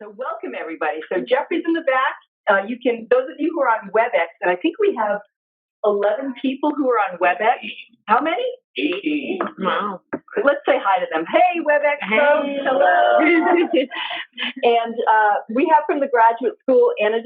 So welcome everybody. So Jeffrey's in the back. You can, those of you who are on WebEx, and I think we have 11 people who are on WebEx. How many? 18. Wow. Let's say hi to them. Hey, WebEx folks. Hello. And we have from the graduate school Anna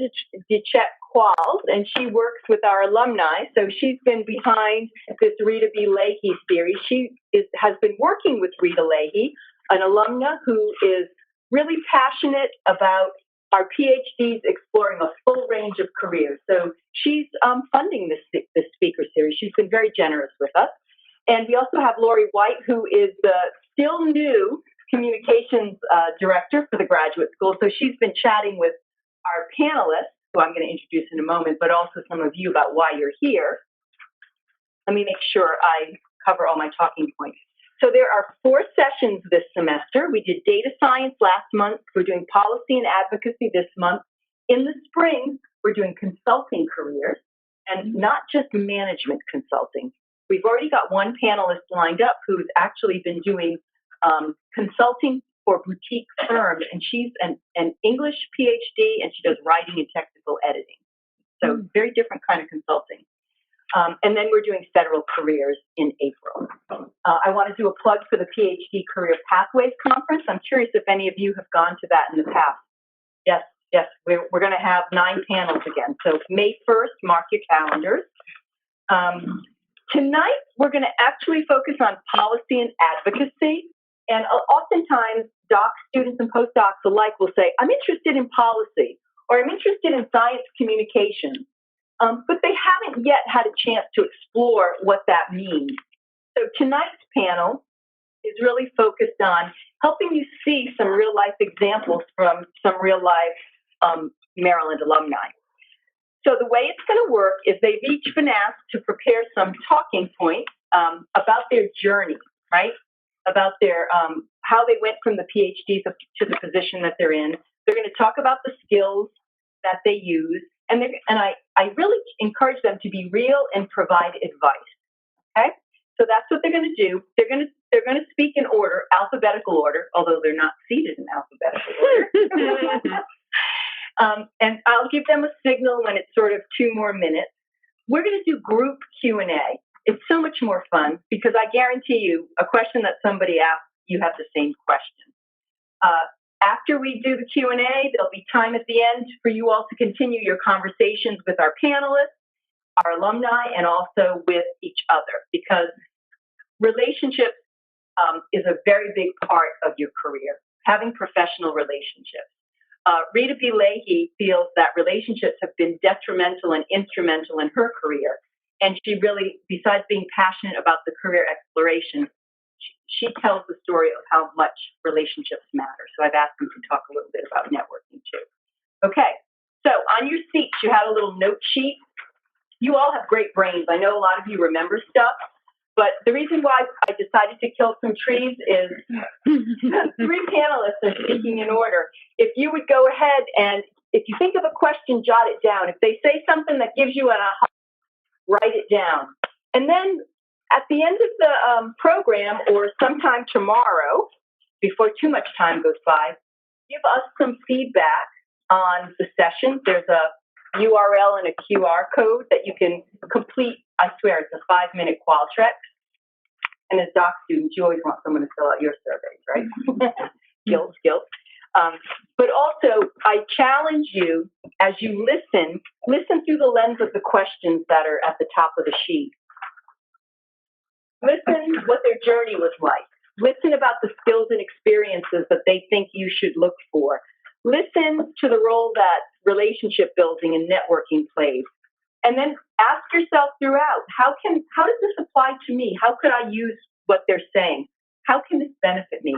DeChet-Qualls, and she works with our alumni. So she's been behind this Rita B. Leahy series. She has been working with Rita Leahy, an alumna who is really passionate about our PhDs exploring a full range of careers. So she's funding this speaker series. She's been very generous with us. And we also have Lori White, who is the still new communications director for the graduate school. So she's been chatting with our panelists, who I'm going to introduce in a moment, but also some of you about why you're here. Let me make sure I cover all my talking points. So there are 4 sessions this semester. We did data science last month. We're doing policy and advocacy this month. In the spring, we're doing consulting careers, and not just management consulting. We've already got one panelist lined up who's actually been doing consulting for boutique firms, and she's an English PhD, and she does writing and technical editing. So very different kind of consulting. And then we're doing federal careers in April. I want to do a plug for the PhD Career Pathways Conference. I'm curious if any of you have gone to that in the past. Yes, we're going to have 9 panels again. So May 1st, mark your calendars. Tonight, we're going to actually focus on policy and advocacy. And oftentimes, doc students and postdocs alike will say, I'm interested in policy, or I'm interested in science communication. But they haven't yet had a chance to explore what that means. So tonight's panel is really focused on helping you see some real-life examples from some real-life Maryland alumni. So the way it's going to work is they've each been asked to prepare some talking points about their journey, right? About their how they went from the PhDs to the position that they're in. They're going to talk about the skills that they use, and I really encourage them to be real and provide advice. Okay, so that's what they're going to do. They're going to speak in order, alphabetical order, although they're not seated in alphabetical order. And I'll give them a signal when it's sort of 2 more minutes. We're going to do group Q&A. It's so much more fun because I guarantee you a question that somebody asks, you have the same question. After we do the Q&A, there'll be time at the end for you all to continue your conversations with our panelists, our alumni, and also with each other, because relationships is a very big part of your career, having professional relationships. Rita B. Leahy feels that relationships have been detrimental and instrumental in her career. And she really, besides being passionate about the career exploration, she tells the story of how much relationships matter. So I've asked them to talk a little bit about networking too. Okay, so on your seats, you have a little note sheet. You all have great brains. I know a lot of you remember stuff, but the reason why I decided to kill some trees is 3 panelists are speaking in order. If you would go ahead and if you think of a question, jot it down. If they say something that gives you an aha, write it down. And then at the end of the program, or sometime tomorrow, before too much time goes by, give us some feedback on the session. There's a URL and a QR code that you can complete. I swear, it's a 5-minute Qualtrics. And as doc students, you always want someone to fill out your surveys, right? Guilt. But also, I challenge you, as you listen through the lens of the questions that are at the top of the sheet. Listen what their journey was like. Listen about the skills and experiences that they think you should look for. Listen to the role that relationship building and networking plays. And then ask yourself throughout, how does this apply to me? How could I use what they're saying? How can this benefit me?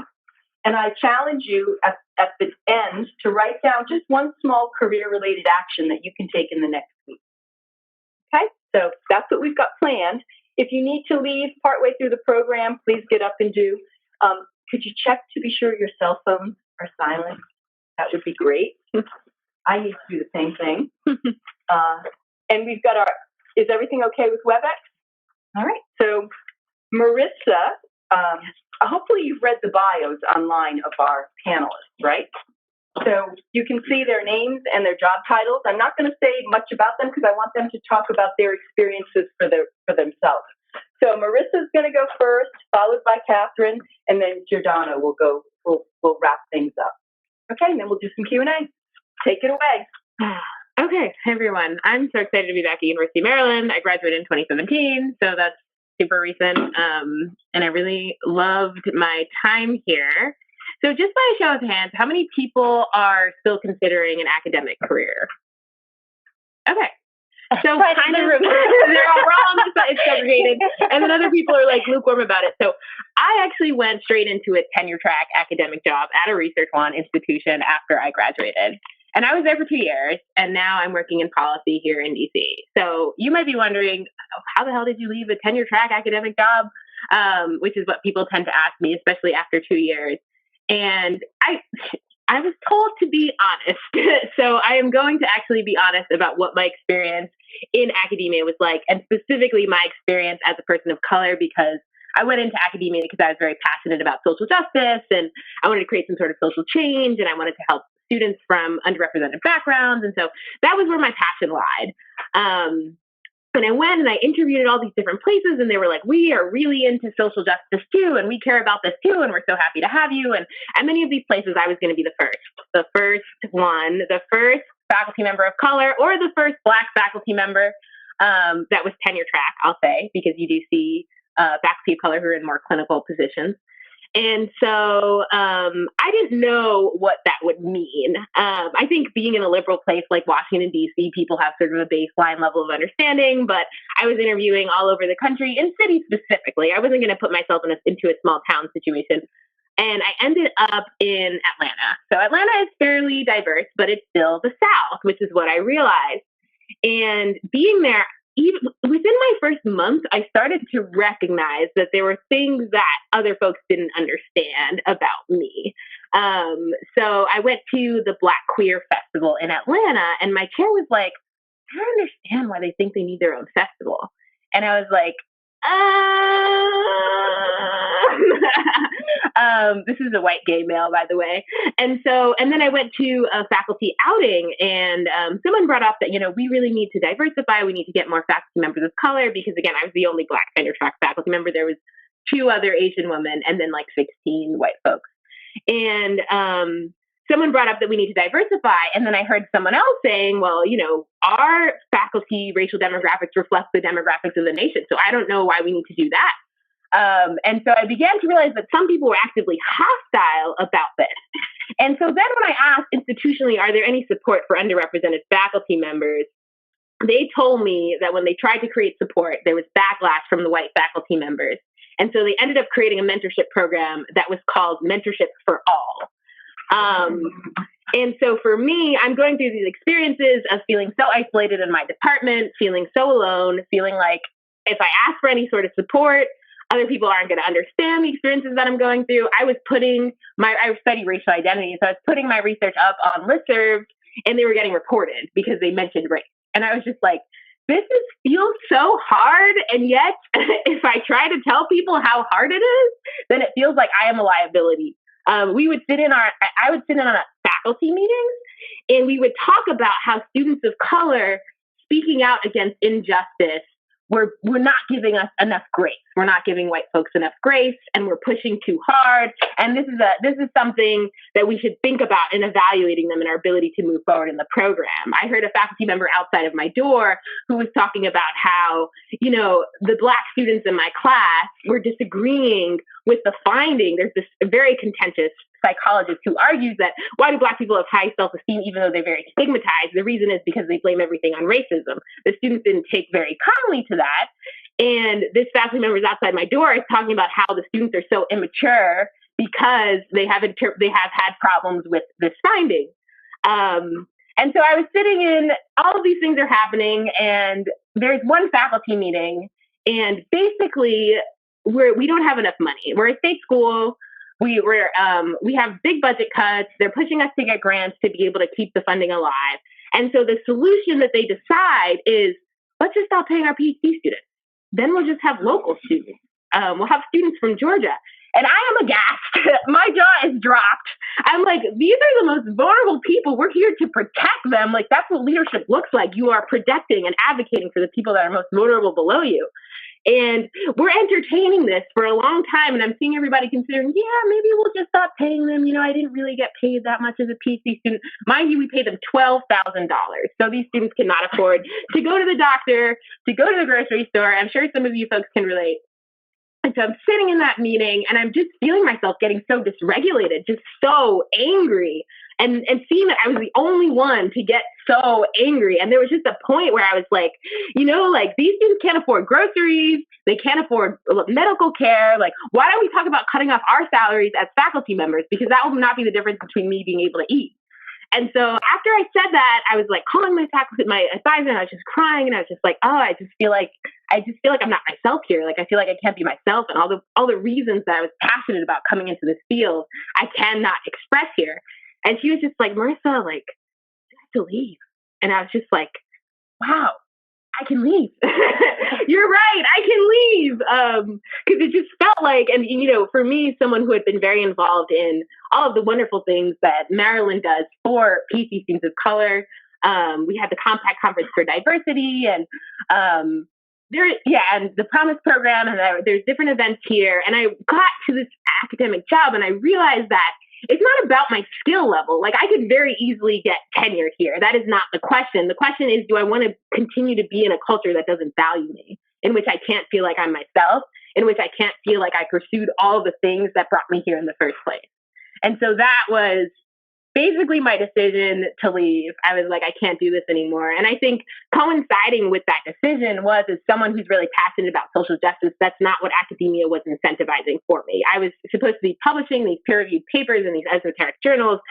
And I challenge you at the end to write down just one small career-related action that you can take in the next week. Okay, so that's what we've got planned. If you need to leave partway through the program, please get up and do. Could you check to be sure your cell phones are silent? That would be great. I need to do the same thing. And we've got is everything okay with WebEx? All right, so Marissa, hopefully you've read the bios online of our panelists, right? So you can see their names and their job titles. I'm not going to say much about them because I want them to talk about their experiences for themselves. So Marissa's going to go first, followed by Katherine, and then Giordano will go. We'll wrap things up. Okay, and then we'll do some Q&A. Take it away. Okay, hey everyone. I'm so excited to be back at University of Maryland. I graduated in 2017, so that's super recent, and I really loved my time here. So just by a show of hands, how many people are still considering an academic career? Okay. So kind of, they're all wrong, it's segregated, and then other people are like lukewarm about it. So I actually went straight into a tenure track academic job at a research one institution after I graduated. And I was there for 2 years, and now I'm working in policy here in DC. So you might be wondering, how the hell did you leave a tenure track academic job? Which is what people tend to ask me, especially after 2 years. And I was told to be honest. So I am going to actually be honest about what my experience in academia was like, and specifically my experience as a person of color, because I went into academia because I was very passionate about social justice, and I wanted to create some sort of social change, and I wanted to help students from underrepresented backgrounds. And so that was where my passion lied. And I went and I interviewed at all these different places, and they were like, we are really into social justice too, and we care about this too, and we're so happy to have you. And at many of these places, I was going to be the first faculty member of color, or the first Black faculty member that was tenure track, I'll say, because you do see faculty of color who are in more clinical positions. And so I didn't know what that would mean. I think being in a liberal place like Washington, D.C., people have sort of a baseline level of understanding, but I was interviewing all over the country, in cities specifically. I wasn't going to put myself into a small town situation. And I ended up in Atlanta. So Atlanta is fairly diverse, but it's still the South, which is what I realized. And being there, even within my first month, I started to recognize that there were things that other folks didn't understand about me. So I went to the Black Queer Festival in Atlanta, and my chair was like, I don't understand why they think they need their own festival. And I was like, this is a white gay male, by the way. And then I went to a faculty outing, and someone brought up that, we really need to diversify. We need to get more faculty members of color, because again, I was the only Black tenure track faculty member. There was 2 other Asian women, and then like 16 white folks. And someone brought up that we need to diversify. And then I heard someone else saying, well, our faculty racial demographics reflect the demographics of the nation. So I don't know why we need to do that. And so I began to realize that some people were actively hostile about this. And so then when I asked institutionally, are there any support for underrepresented faculty members? They told me that when they tried to create support, there was backlash from the white faculty members. And so they ended up creating a mentorship program that was called Mentorship for All. And so for me, I'm going through these experiences of feeling so isolated in my department, feeling so alone, feeling like if I ask for any sort of support, other people aren't going to understand the experiences that I'm going through. I study racial identity, so I was putting my research up on listservs, and they were getting reported because they mentioned race. And I was just like, feels so hard. And yet, if I try to tell people how hard it is, then it feels like I am a liability. I would sit in on faculty meetings, and we would talk about how students of color speaking out against injustice we're not giving us enough grace. We're not giving white folks enough grace, and we're pushing too hard. And this is something that we should think about in evaluating them and our ability to move forward in the program. I heard a faculty member outside of my door who was talking about how, the Black students in my class were disagreeing with the finding. There's this very contentious psychologist who argues that why do Black people have high self-esteem even though they're very stigmatized? The reason is because they blame everything on racism. The students didn't take very kindly to that. And this faculty member is outside my door is talking about how the students are so immature because they have had problems with this finding. And so I was sitting in, all of these things are happening, and there's one faculty meeting, and basically we don't have enough money. We're a state school. We have big budget cuts. They're pushing us to get grants to be able to keep the funding alive. And so the solution that they decide is, let's just stop paying our PhD students. Then we'll just have local students. We'll have students from Georgia. And I am aghast. My jaw is dropped. I'm like, these are the most vulnerable people. We're here to protect them. Like, that's what leadership looks like. You are protecting and advocating for the people that are most vulnerable below you. And we're entertaining this for a long time. And I'm seeing everybody considering, yeah, maybe we'll just stop paying them. You know, I didn't really get paid that much as a PhD student. Mind you, we pay them $12,000. So these students cannot afford to go to the doctor, to go to the grocery store. I'm sure some of you folks can relate. And so I'm sitting in that meeting and I'm just feeling myself getting so dysregulated, just so angry. And seeing that I was the only one to get so angry. And there was just a point where I was like, you know, like, these students can't afford groceries. They can't afford medical care. Like, why don't we talk about cutting off our salaries as faculty members? Because that will not be the difference between me being able to eat. And so after I said that, I was like calling my faculty, my advisor, and I was just crying. And I was just like, oh, I just feel like I'm not myself here. Like, I feel like I can't be myself. And all the reasons that I was passionate about coming into this field, I cannot express here. And she was just like, Marissa, like, you have to leave. And I was just like, wow, I can leave. You're right, I can leave. Because it just felt like, and you know, for me, someone who had been very involved in all of the wonderful things that Maryland does for PhD students of color. We had the Compact Conference for Diversity, and and the Promise Program, and there's different events here. And I got to this academic job, and I realized that it's not about my skill level. Like, I could very easily get tenure here. That is not the question. The question is, do I want to continue to be in a culture that doesn't value me, in which I can't feel like I'm myself, in which I can't feel like I pursued all the things that brought me here in the first place? And so that was basically my decision to leave. I was like, I can't do this anymore. And I think coinciding with that decision was, as someone who's really passionate about social justice, that's not what academia was incentivizing for me. I was supposed to be publishing these peer-reviewed papers in these esoteric journals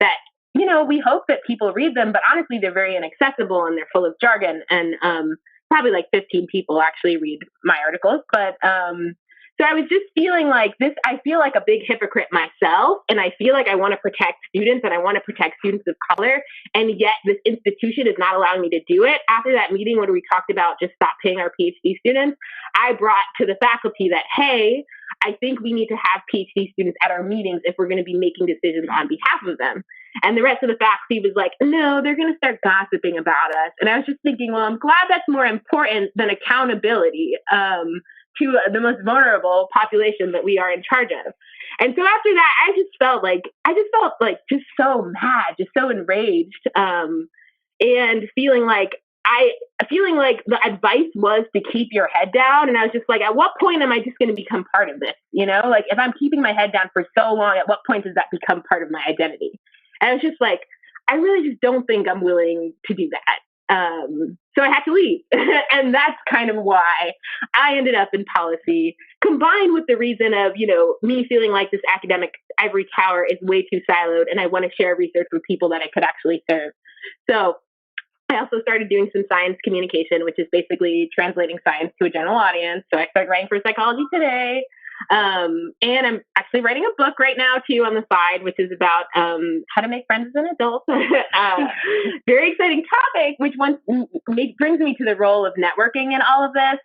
that, you know, we hope that people read them, but honestly, they're very inaccessible and they're full of jargon. And probably like 15 people actually read my articles. But so I was just feeling like this, I feel like a big hypocrite myself, and I feel like I want to protect students and I want to protect students of color, and yet this institution is not allowing me to do it. After that meeting where we talked about just stop paying our PhD students, I brought to the faculty that, hey, I think we need to have PhD students at our meetings if we're going to be making decisions on behalf of them. And the rest of the faculty was like, no, they're going to start gossiping about us. And I was just thinking, well, I'm glad that's more important than accountability to the most vulnerable population that we are in charge of. And so after that, I just felt like just so mad, just so enraged, and feeling like the advice was to keep your head down. And I was just like, at what point am I just going to become part of this? You know, like, if I'm keeping my head down for so long, at what point does that become part of my identity? And I was just like, I really just don't think I'm willing to do that. So I had to leave. And that's kind of why I ended up in policy, combined with the reason of, you know, me feeling like this academic ivory tower is way too siloed and I want to share research with people that I could actually serve. So I also started doing some science communication, which is basically translating science to a general audience. So I started writing for Psychology Today. And I'm actually writing a book right now too on the side, which is about how to make friends as an adult. Very exciting topic, which brings me to the role of networking in all of this.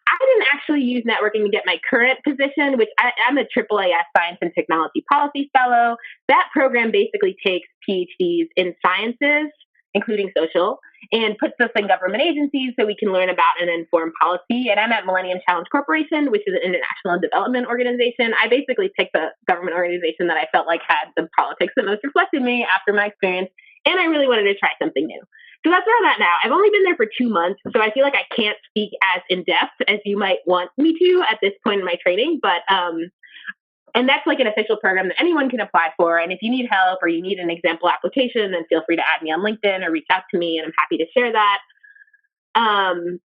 I didn't actually use networking to get my current position, which I'm a AAAS Science and Technology Policy Fellow. That program basically takes PhDs in sciences, including social, and puts us in government agencies so we can learn about and inform policy. And I'm at Millennium Challenge Corporation, which is an international development organization. I basically picked the government organization that I felt like had the politics that most reflected me after my experience, and I really wanted to try something new. So that's where I'm at now. I've only been there for 2 months, so I feel like I can't speak as in-depth as you might want me to at this point in my training, but and that's like an official program that anyone can apply for. And if you need help or you need an example application, then feel free to add me on LinkedIn or reach out to me, and I'm happy to share that.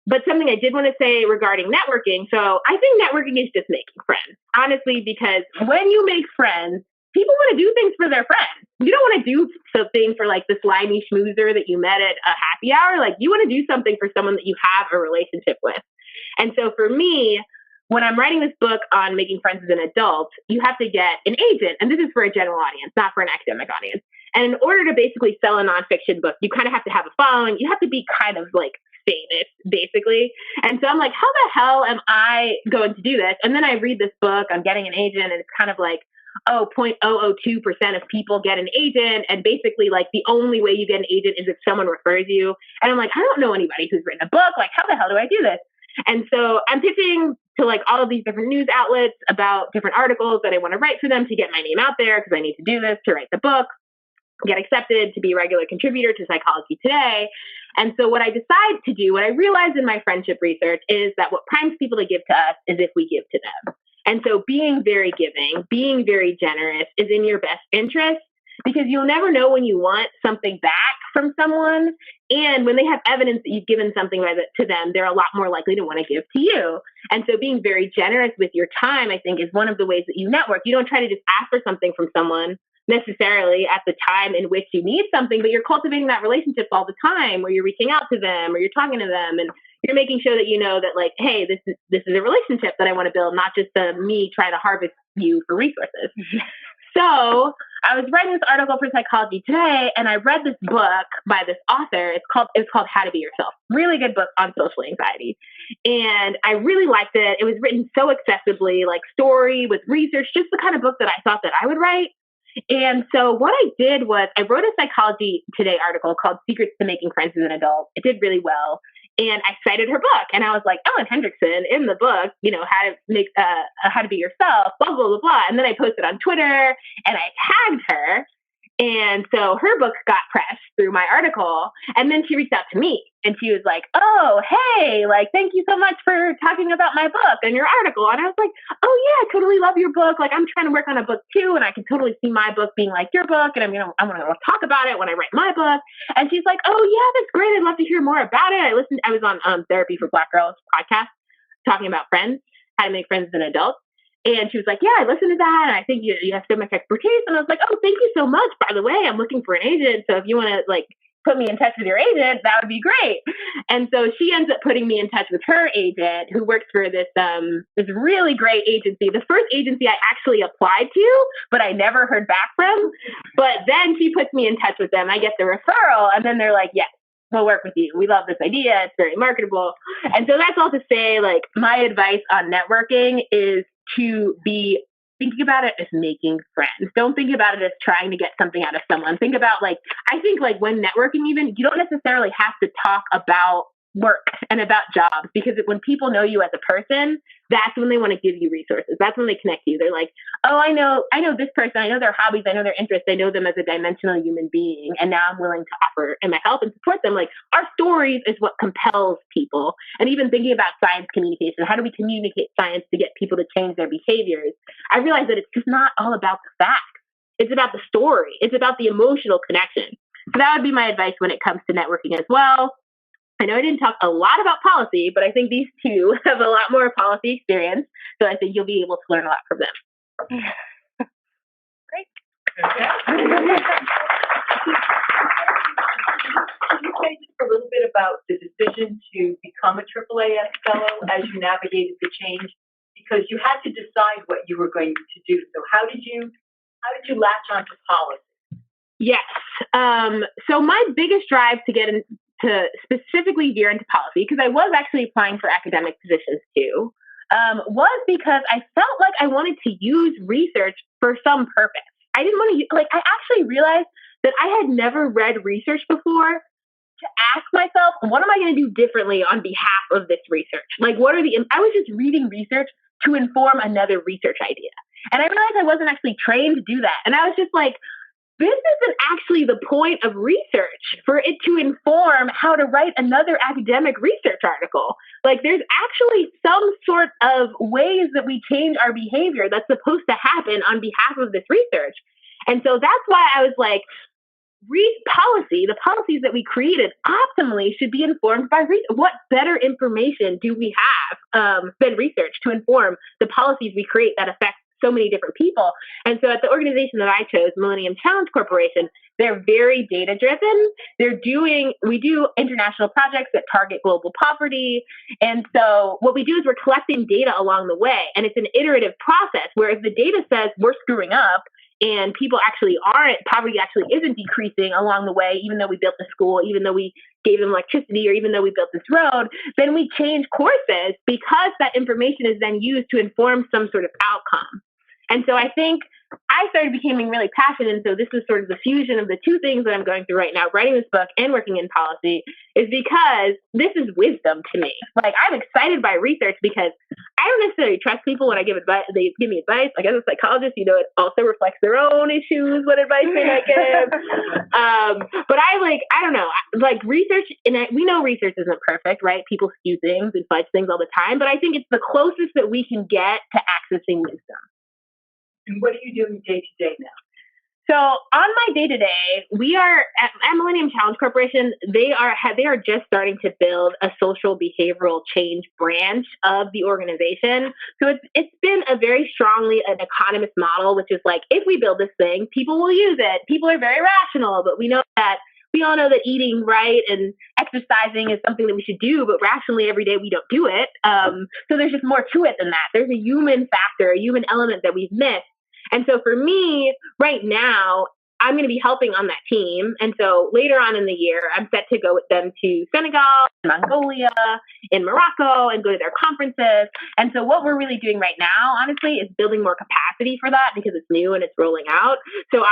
But something I did want to say regarding networking. So I think networking is just making friends, honestly, because when you make friends, people want to do things for their friends. You don't want to do something for like the slimy schmoozer that you met at a happy hour. Like, you want to do something for someone that you have a relationship with. And so for me, when I'm writing this book on making friends as an adult, you have to get an agent. And this is for a general audience, not for an academic audience. And in order to basically sell a nonfiction book, you kind of have to have a following. You have to be kind of like famous, basically. And so I'm like, how the hell am I going to do this? And then I read this book on getting an agent, and it's kind of like, 0.002% of people get an agent. And basically, like, the only way you get an agent is if someone refers you. And I'm like, I don't know anybody who's written a book. Like, how the hell do I do this? And so I'm pitching to like all of these different news outlets about different articles that I want to write for them to get my name out there, because I need to do this to write the book, get accepted to be a regular contributor to Psychology Today. And so what I decide to do, what I realized in my friendship research, is that what primes people to give to us is if we give to them. And so being very giving, being very generous is in your best interest, because you'll never know when you want something back from someone. And when they have evidence that you've given something to them, they're a lot more likely to want to give to you. And so being very generous with your time, I think, is one of the ways that you network. You don't try to just ask for something from someone necessarily at the time in which you need something, but you're cultivating that relationship all the time, where you're reaching out to them or you're talking to them, and you're making sure that you know that, like, hey, this is a relationship that I want to build, not just me trying to harvest you for resources. So I was writing this article for Psychology Today, and I read this book by this author. It's called How to Be Yourself. Really good book on social anxiety. And I really liked it. It was written so accessibly, like story with research, just the kind of book that I thought that I would write. And so what I did was I wrote a Psychology Today article called Secrets to Making Friends as an Adult. It did really well. And I cited her book, and I was like, Ellen Hendrickson in the book, how to be yourself, blah, blah, blah, blah. And then I posted on Twitter, and I tagged her. And so her book got pressed through my article. And then she reached out to me, and she was like, oh, hey, like, thank you so much for talking about my book and your article. And I was like, oh yeah, I totally love your book. Like, I'm trying to work on a book too. And I can totally see my book being like your book. And I'm going to talk about it when I write my book. And she's like, oh yeah, that's great. I'd love to hear more about it. I was on Therapy for Black Girls podcast talking about friends, how to make friends as an adult. And she was like, yeah, I listened to that, and I think you have so much expertise. And I was like, oh, thank you so much. By the way, I'm looking for an agent. So if you want to, like, put me in touch with your agent, that would be great. And so she ends up putting me in touch with her agent, who works for this really great agency. The first agency I actually applied to, but I never heard back from. But then she puts me in touch with them. I get the referral, and then they're like, yes, we'll work with you. We love this idea. It's very marketable. And so that's all to say, like, my advice on networking is to be thinking about it as making friends. Don't think about it as trying to get something out of someone. Think about, like, I think, like, when networking, even, you don't necessarily have to talk about work and about jobs, because when people know you as a person, that's when they want to give you resources. That's when they connect you. They're like, oh, I know this person. I know their hobbies. I know their interests. I know them as a dimensional human being. And now I'm willing to offer and my help and support them. Like, our stories is what compels people. And even thinking about science communication, how do we communicate science to get people to change their behaviors? I realize that it's just not all about the facts. It's about the story. It's about the emotional connection. So that would be my advice when it comes to networking as well. I know I didn't talk a lot about policy, but I think these two have a lot more policy experience. So I think you'll be able to learn a lot from them. Great. Okay. Can you say just a little bit about the decision to become a AAAS fellow as you navigated the change? Because you had to decide what you were going to do. So how did you latch onto policy? Yes. So my biggest drive to get to specifically veer into policy, because I was actually applying for academic positions too, was because I felt like I wanted to use research for some purpose. I didn't want to, I actually realized that I had never read research before to ask myself, what am I going to do differently on behalf of this research? Like, I was just reading research to inform another research idea. And I realized I wasn't actually trained to do that. And I was just like, this isn't actually the point of research, for it to inform how to write another academic research article. Like, there's actually some sort of ways that we change our behavior that's supposed to happen on behalf of this research. And so that's why I was like, the policies that we created optimally should be informed by research. What better information do we have than research to inform the policies we create that affect so many different people? And so at the organization that I chose, Millennium Challenge Corporation, they're very data driven. We do international projects that target global poverty. And so what we do is we're collecting data along the way, and it's an iterative process where if the data says we're screwing up and poverty actually isn't decreasing along the way, even though we built the school, even though we gave them electricity, or even though we built this road, then we change courses because that information is then used to inform some sort of outcome. And so I think I started becoming really passionate. And so this is sort of the fusion of the two things that I'm going through right now, writing this book and working in policy, is because this is wisdom to me. I'm excited by research because I don't necessarily trust people when I give advice. They give me advice. As a psychologist, it also reflects their own issues, what advice they might give. But I don't know, research, and we know research isn't perfect, right? People skew things and fudge things all the time, but I think it's the closest that we can get to accessing wisdom. And what are you doing day to day now? So on my day to day, we are at Millennium Challenge Corporation. They are just starting to build a social behavioral change branch of the organization. So it's been a very strongly an economist model, which is if we build this thing, people will use it. People are very rational, but we all know that eating right and exercising is something that we should do, but rationally every day we don't do it. So there's just more to it than that. There's a human factor, a human element that we've missed. And so for me, right now, I'm going to be helping on that team. And so later on in the year, I'm set to go with them to Senegal, Mongolia, in Morocco, and go to their conferences. And so what we're really doing right now, honestly, is building more capacity for that because it's new and it's rolling out. So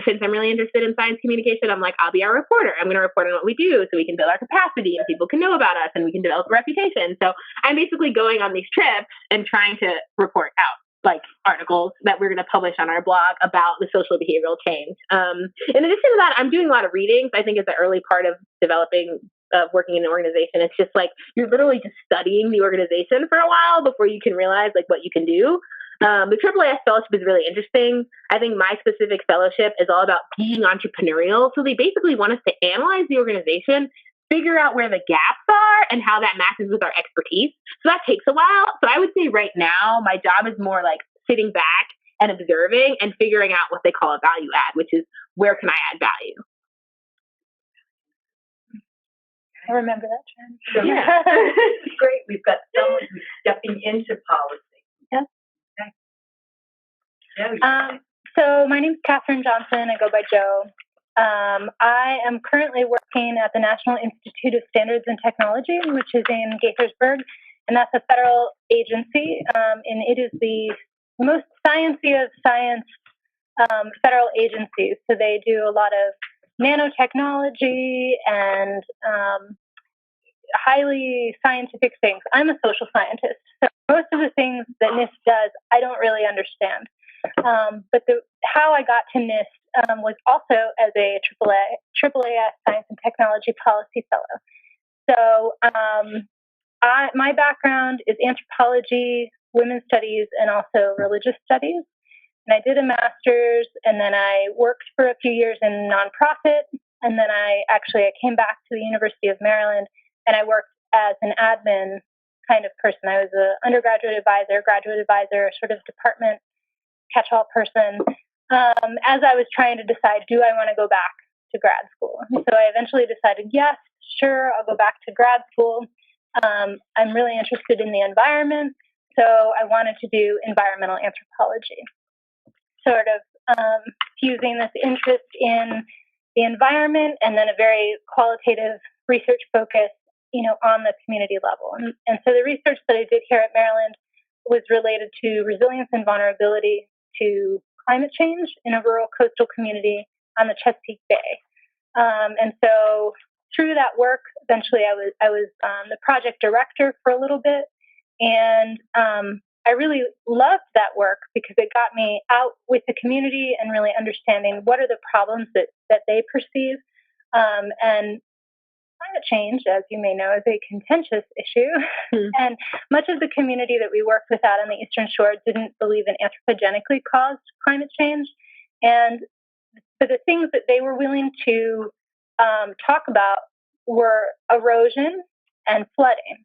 since I'm really interested in science communication, I'm I'll be our reporter. I'm going to report on what we do so we can build our capacity and people can know about us and we can develop a reputation. So I'm basically going on these trips and trying to report out articles that we're going to publish on our blog about the social behavioral change. In addition to that, I'm doing a lot of readings. I think it's the early part of working in an organization. It's just you're literally just studying the organization for a while before you can realize what you can do. The AAAS fellowship is really interesting. I think my specific fellowship is all about being entrepreneurial. So they basically want us to analyze the organization, figure out where the gaps are and how that matches with our expertise. So that takes a while. So I would say right now, my job is more sitting back and observing and figuring out what they call a value add, which is where can I add value? I remember that term. So, yeah. It's great. We've got someone who's stepping into policy. Yeah. Okay. So my name's Katherine Johnson. I go by Jo. I am currently working at the National Institute of Standards and Technology, which is in Gaithersburg, and that's a federal agency, and it is the most sciencey of science federal agencies. So they do a lot of nanotechnology and highly scientific things. I'm a social scientist, so most of the things that NIST does, I don't really understand. But how I got to NIST was also as a AAAS Science and Technology Policy Fellow. So my background is anthropology, women's studies, and also religious studies. And I did a master's, and then I worked for a few years in nonprofit, and then I came back to the University of Maryland, and I worked as an admin kind of person. I was an undergraduate advisor, graduate advisor, sort of department catch-all person, as I was trying to decide, do I want to go back to grad school? And so I eventually decided, yes, sure, I'll go back to grad school. I'm really interested in the environment, so I wanted to do environmental anthropology, sort of fusing this interest in the environment and then a very qualitative research focus, on the community level. And so the research that I did here at Maryland was related to resilience and vulnerability to climate change in a rural coastal community on the Chesapeake Bay. And so through that work, eventually I was the project director for a little bit. And I really loved that work because it got me out with the community and really understanding what are the problems that they perceive. And climate change, as you may know, is a contentious issue. And much of the community that we worked with out on the Eastern Shore didn't believe in anthropogenically caused climate change. And so the things that they were willing to talk about were erosion and flooding.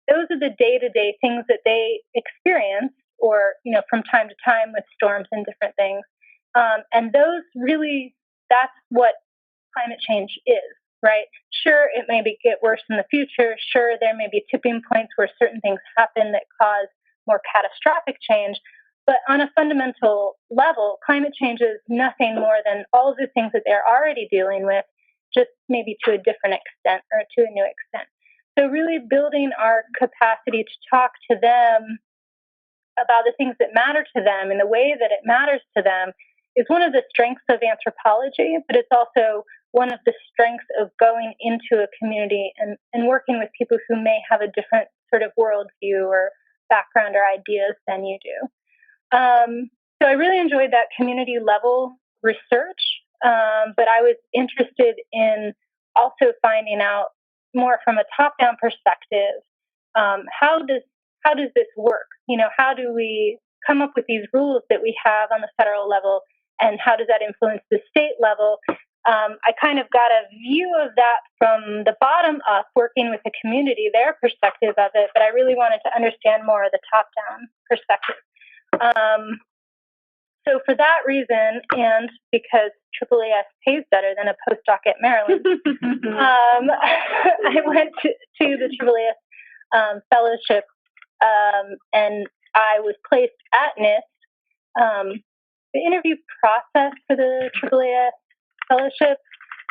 Those are the day-to-day things that they experience or, from time to time with storms and different things. And those really, that's what climate change is. Right? Sure, it may get worse in the future. Sure, there may be tipping points where certain things happen that cause more catastrophic change. But on a fundamental level, climate change is nothing more than all of the things that they're already dealing with, just maybe to a different extent or to a new extent. So really building our capacity to talk to them about the things that matter to them in the way that it matters to them is one of the strengths of anthropology, but it's also one of the strengths of going into a community and working with people who may have a different sort of worldview or background or ideas than you do. So I really enjoyed that community level research, but I was interested in also finding out more from a top-down perspective. How does this work? How do we come up with these rules that we have on the federal level, and how does that influence the state level? I kind of got a view of that from the bottom up, working with the community, their perspective of it, but I really wanted to understand more of the top-down perspective. So for that reason, and because AAAS pays better than a postdoc at Maryland, I went to the AAAS fellowship, and I was placed at NIST. The interview process for the AAAS fellowship,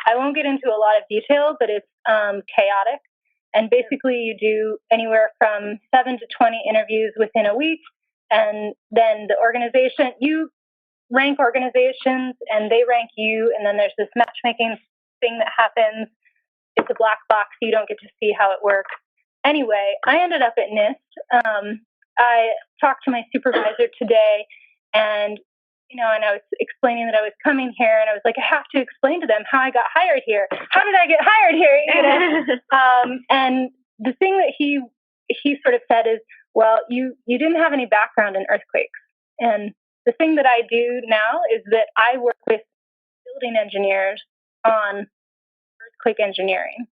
I won't get into a lot of detail, but it's chaotic. And basically you do anywhere from 7 to 20 interviews within a week. And then the organization, you rank organizations and they rank you. And then there's this matchmaking thing that happens. It's a black box. You don't get to see how it works. Anyway, I ended up at NIST. I talked to my supervisor today and I was explaining that I was coming here, and I was like, I have to explain to them how I got hired here. How did I get hired here? And the thing that he sort of said is, well, you didn't have any background in earthquakes. And the thing that I do now is that I work with building engineers on earthquake engineering.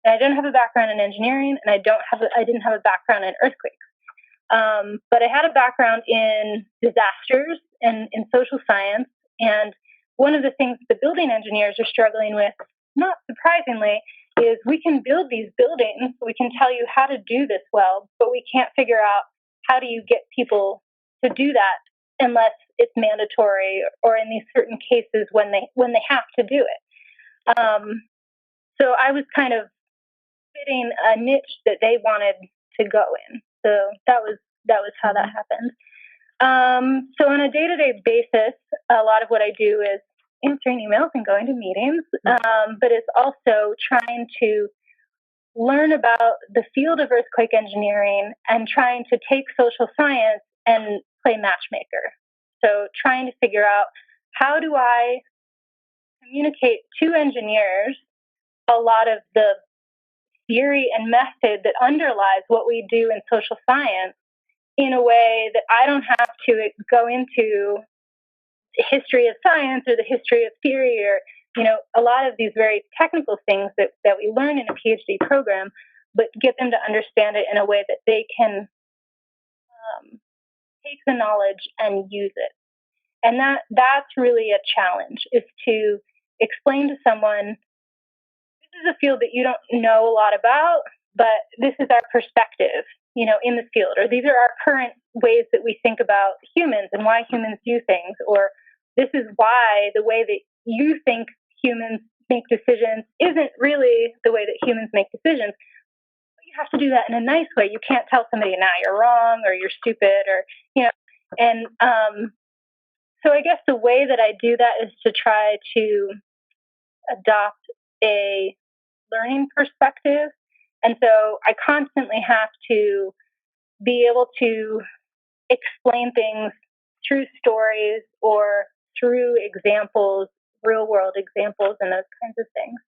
And I don't have a background in engineering, and I didn't have a background in earthquakes. But I had a background in disasters and in social science. And one of the things the building engineers are struggling with, not surprisingly, is we can build these buildings. We can tell you how to do this well, but we can't figure out how do you get people to do that unless it's mandatory or in these certain cases when they have to do it. So I was kind of fitting a niche that they wanted to go in. So that was how that happened. So on a day-to-day basis, a lot of what I do is answering emails and going to meetings, but it's also trying to learn about the field of earthquake engineering and trying to take social science and play matchmaker. So trying to figure out how do I communicate to engineers a lot of the theory and method that underlies what we do in social science in a way that I don't have to go into the history of science or the history of theory or, a lot of these very technical things that we learn in a PhD program, but get them to understand it in a way that they can take the knowledge and use it. And that's really a challenge, is to explain to someone, this is a field that you don't know a lot about, but this is our perspective, in the field, or these are our current ways that we think about humans and why humans do things, or this is why the way that you think humans make decisions isn't really the way that humans make decisions. But you have to do that in a nice way. You can't tell somebody, now you're wrong or you're stupid or, and so I guess the way that I do that is to try to adopt a learning perspective. And so I constantly have to be able to explain things through stories or through examples, real world examples and those kinds of things.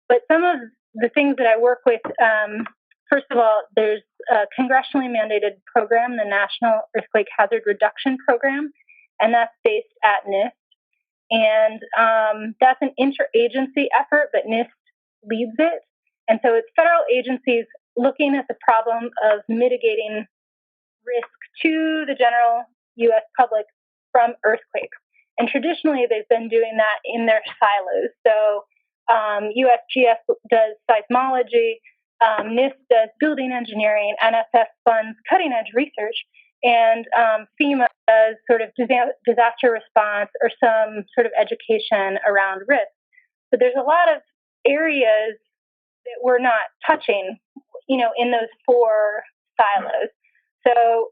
But some of the things that I work with, first of all, there's a congressionally mandated program, the National Earthquake Hazard Reduction Program, and that's based at NIST. And that's an interagency effort, but NIST leads it. And so it's federal agencies looking at the problem of mitigating risk to the general U.S. public from earthquakes. And traditionally, they've been doing that in their silos. So USGS does seismology, NIST does building engineering, NSF funds cutting-edge research, and FEMA does sort of disaster response or some sort of education around risk. But there's a lot of areas that we're not touching, in those 4 silos. So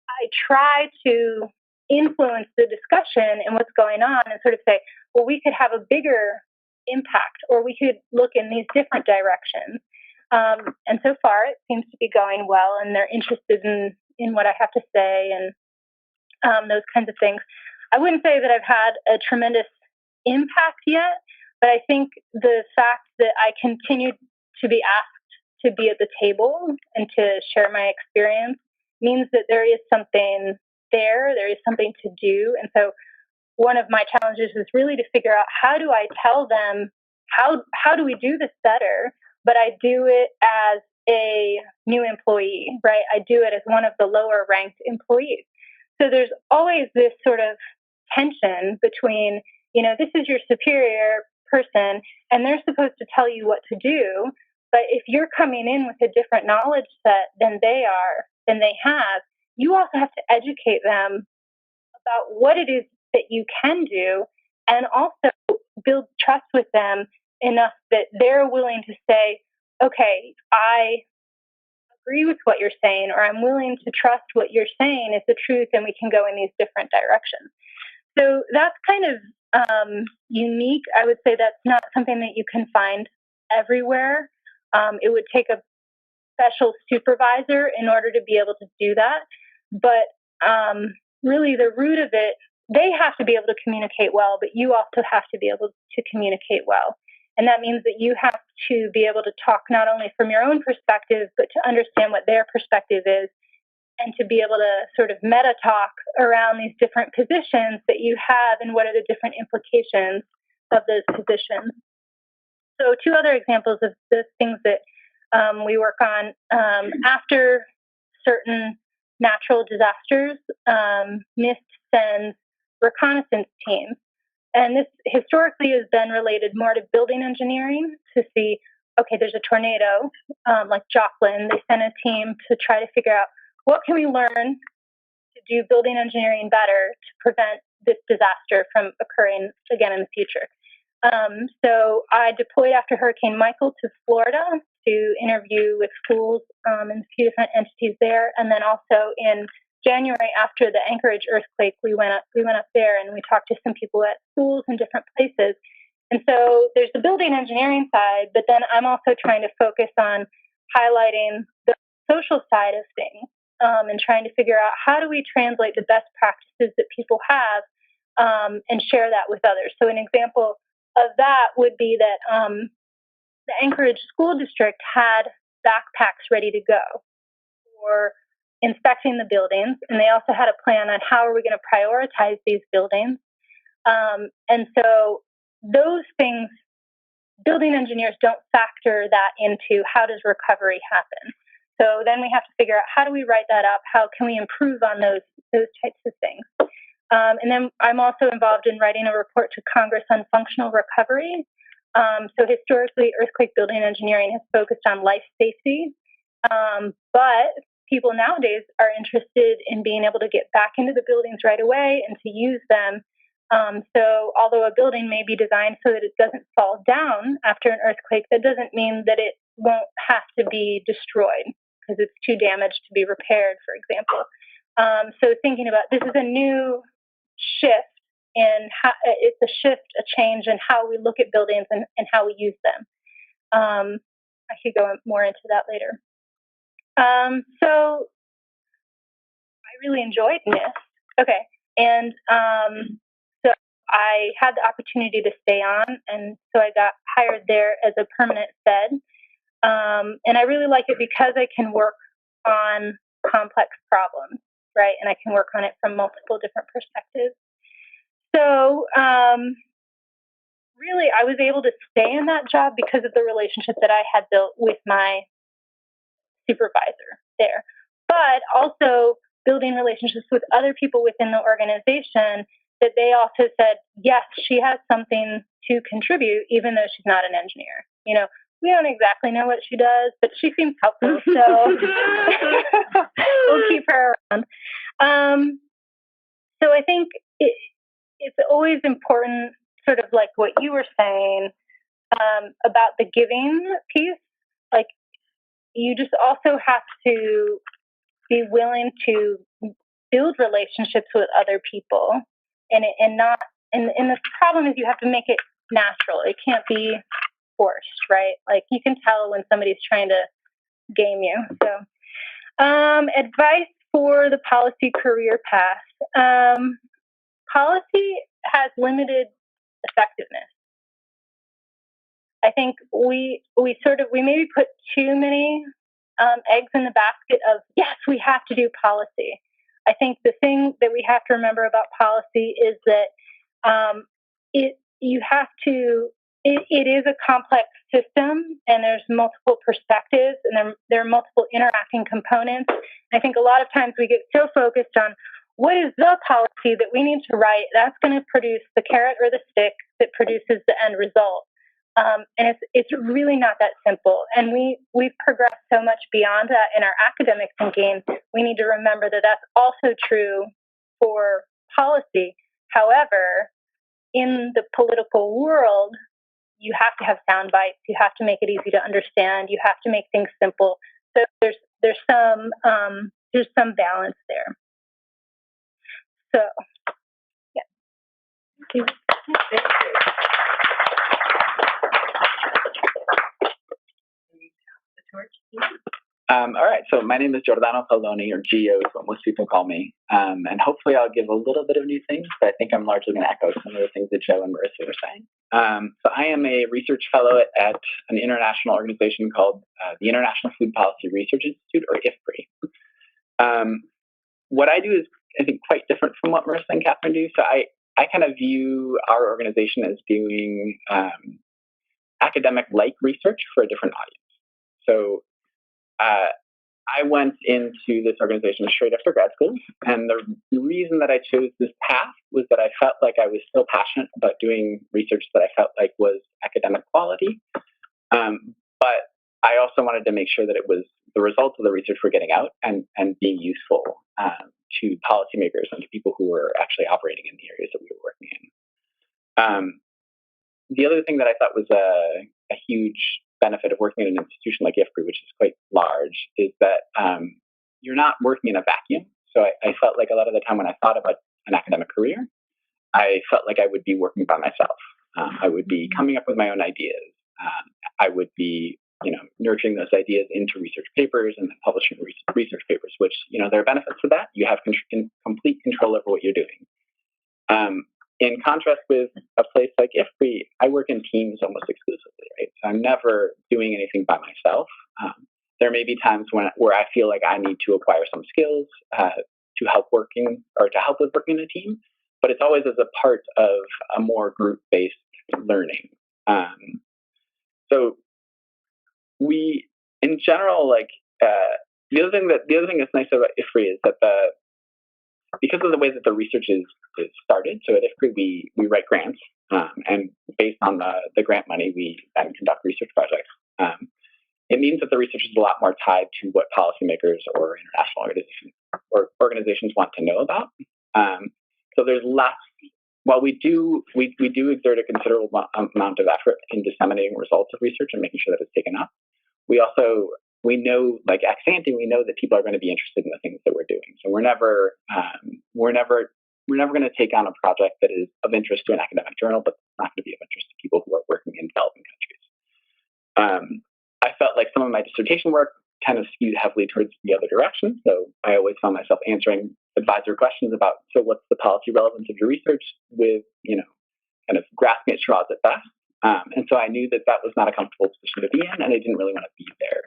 I try to influence the discussion and what's going on and sort of say, well, we could have a bigger impact, or we could look in these different directions. And so far, it seems to be going well, and they're interested in what I have to say and those kinds of things. I wouldn't say that I've had a tremendous impact yet, but I think the fact that I continue to be asked to be at the table and to share my experience means that there is something there is something to do. And so one of my challenges is really to figure out, how do I tell them, how do we do this better? But I do it as a new employee, right? I do it as one of the lower ranked employees. So there's always this sort of tension between, this is your superior person and they're supposed to tell you what to do. But if you're coming in with a different knowledge set than they have, you also have to educate them about what it is that you can do, and also build trust with them enough that they're willing to say, okay, I agree with what you're saying, or I'm willing to trust what you're saying is the truth, and we can go in these different directions. So that's kind of unique. I would say that's not something that you can find everywhere. It would take a special supervisor in order to be able to do that. But really the root of it, they have to be able to communicate well, but you also have to be able to communicate well. And that means that you have to be able to talk not only from your own perspective, but to understand what their perspective is, and to be able to sort of meta talk around these different positions that you have and what are the different implications of those positions. So 2 other examples of the things that we work on after certain natural disasters, NIST sends reconnaissance teams. And this historically has been related more to building engineering, to see, okay, there's a tornado, like Joplin. They sent a team to try to figure out, what can we learn to do building engineering better to prevent this disaster from occurring again in the future. So I deployed after Hurricane Michael to Florida to interview with schools and a few different entities there. And then also in January, after the Anchorage earthquake, we went up there and we talked to some people at schools in different places. And so there's the building engineering side, but then I'm also trying to focus on highlighting the social side of things, and trying to figure out, how do we translate the best practices that people have and share that with others. So an example of that would be that the Anchorage School District had backpacks ready to go for inspecting the buildings, and they also had a plan on how are we going to prioritize these buildings. And so those things, building engineers don't factor that into how does recovery happen. So then we have to figure out, how do we write that up? How can we improve on those types of things? And then I'm also involved in writing a report to Congress on functional recovery. So historically, earthquake building engineering has focused on life safety, but people nowadays are interested in being able to get back into the buildings right away and to use them. So although a building may be designed so that it doesn't fall down after an earthquake, that doesn't mean that it won't have to be destroyed because it's too damaged to be repaired, for example. So thinking about, this is a new shift in how, it's a change in how we look at buildings and how we use them. I could go more into that later. So I really enjoyed NIST. Okay. And so I had the opportunity to stay on, and so I got hired there as a permanent fed. And I really like it because I can work on complex problems, right? And I can work on it from multiple different perspectives. So really, I was able to stay in that job because of the relationship that I had built with my supervisor there, but also building relationships with other people within the organization that they also said, yes, she has something to contribute, even though she's not an engineer. You know, we don't exactly know what she does, but she seems helpful, so we'll keep her around. So I think it's always important, sort of like what you were saying, about the giving piece. Like, you just also have to be willing to build relationships with other people, and the problem is you have to make it natural. It can't be forced, right? Like, you can tell when somebody's trying to game you. So, advice for the policy career path. Policy has limited effectiveness. I think we maybe put too many eggs in the basket of, yes, we have to do policy. I think the thing that we have to remember about policy is that it is a complex system, and there's multiple perspectives, and there are multiple interacting components. And I think a lot of times we get so focused on what is the policy that we need to write that's going to produce the carrot or the stick that produces the end result. And it's really not that simple. And we've progressed so much beyond that in our academic thinking. We need to remember that that's also true for policy. However, in the political world, you have to have sound bites. You have to make it easy to understand. You have to make things simple. So there's some balance there. So, yeah. Thank you. All right, so my name is Giorano, Palloni, or Gio is what most people call me. And hopefully I'll give a little bit of new things, but I think I'm largely going to echo some of the things that Joe and Marissa were saying. So I am a research fellow at an international organization called the International Food Policy Research Institute, or IFPRI. What I do is, I think, quite different from what Marissa and Katherine do. So I kind of view our organization as doing academic-like research for a different audience. So I went into this organization straight after grad school, and the reason that I chose this path was that I felt like I was still passionate about doing research that I felt like was academic quality, but I also wanted to make sure that it was the results of the research we're getting out and being useful to policymakers and to people who were actually operating in the areas that we were working in. The other thing that I thought was a huge benefit of working in an institution like IFPRI, which is quite large, is that you're not working in a vacuum. So I felt like a lot of the time when I thought about an academic career, I felt like I would be working by myself. I would be coming up with my own ideas. I would be, nurturing those ideas into research papers and then publishing research papers, which, there are benefits to that. You have complete control over what you're doing. In contrast with a place like IFPRI, I work in teams almost exclusively, right? So I'm never doing anything by myself. There may be times where I feel like I need to acquire some skills to help with working in a team, but it's always as a part of a more group-based learning. So we, in general, the other thing that's nice about IFPRI is that because of the way that the research is started, so at IFPRI we write grants, and based on the grant money, we then conduct research projects. It means that the research is a lot more tied to what policymakers or international organizations want to know about. So there's less. While we do exert a considerable amount of effort in disseminating results of research and making sure that it's taken up, we know, like ex ante, we know that people are going to be interested in the things that we're doing. So we're never going to take on a project that is of interest to an academic journal, but not going to be of interest to people who are working in developing countries. I felt like some of my dissertation work kind of skewed heavily towards the other direction. So I always found myself answering advisor questions about, so what's the policy relevance of your research, with, kind of grasping at straws at best. And so I knew that was not a comfortable position to be in, and I didn't really want to be there.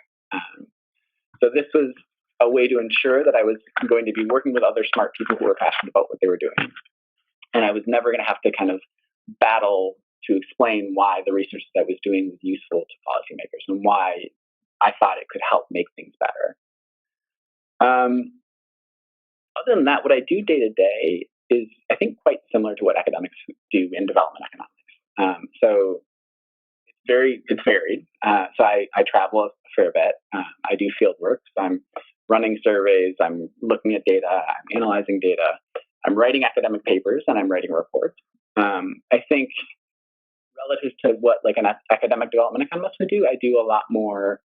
So this was a way to ensure that I was going to be working with other smart people who were passionate about what they were doing. And I was never going to have to kind of battle to explain why the research that I was doing was useful to policymakers and why I thought it could help make things better. Other than that, what I do day to day is, I think, quite similar to what academics do in development economics. So it's it's varied. So I travel a fair bit. I do field work. So I'm running surveys. I'm looking at data. I'm analyzing data. I'm writing academic papers and I'm writing reports. I think relative to what like an academic development economist would do, I do a lot more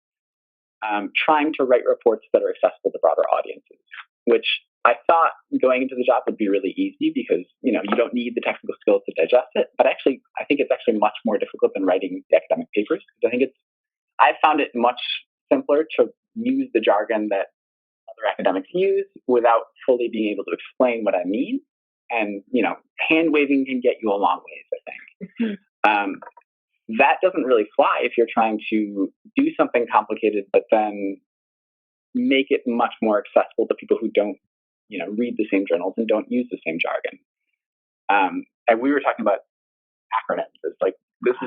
trying to write reports that are accessible to broader audiences, which I thought going into the job would be really easy because, you don't need the technical skills to digest it. But actually, I think it's actually much more difficult than writing the academic papers. Because I found it much simpler to use the jargon that other academics use without fully being able to explain what I mean. And, hand waving can get you a long ways, I think. That doesn't really fly if you're trying to do something complicated, but then make it much more accessible to people who don't, read the same journals and don't use the same jargon. And we were talking about acronyms. It's like,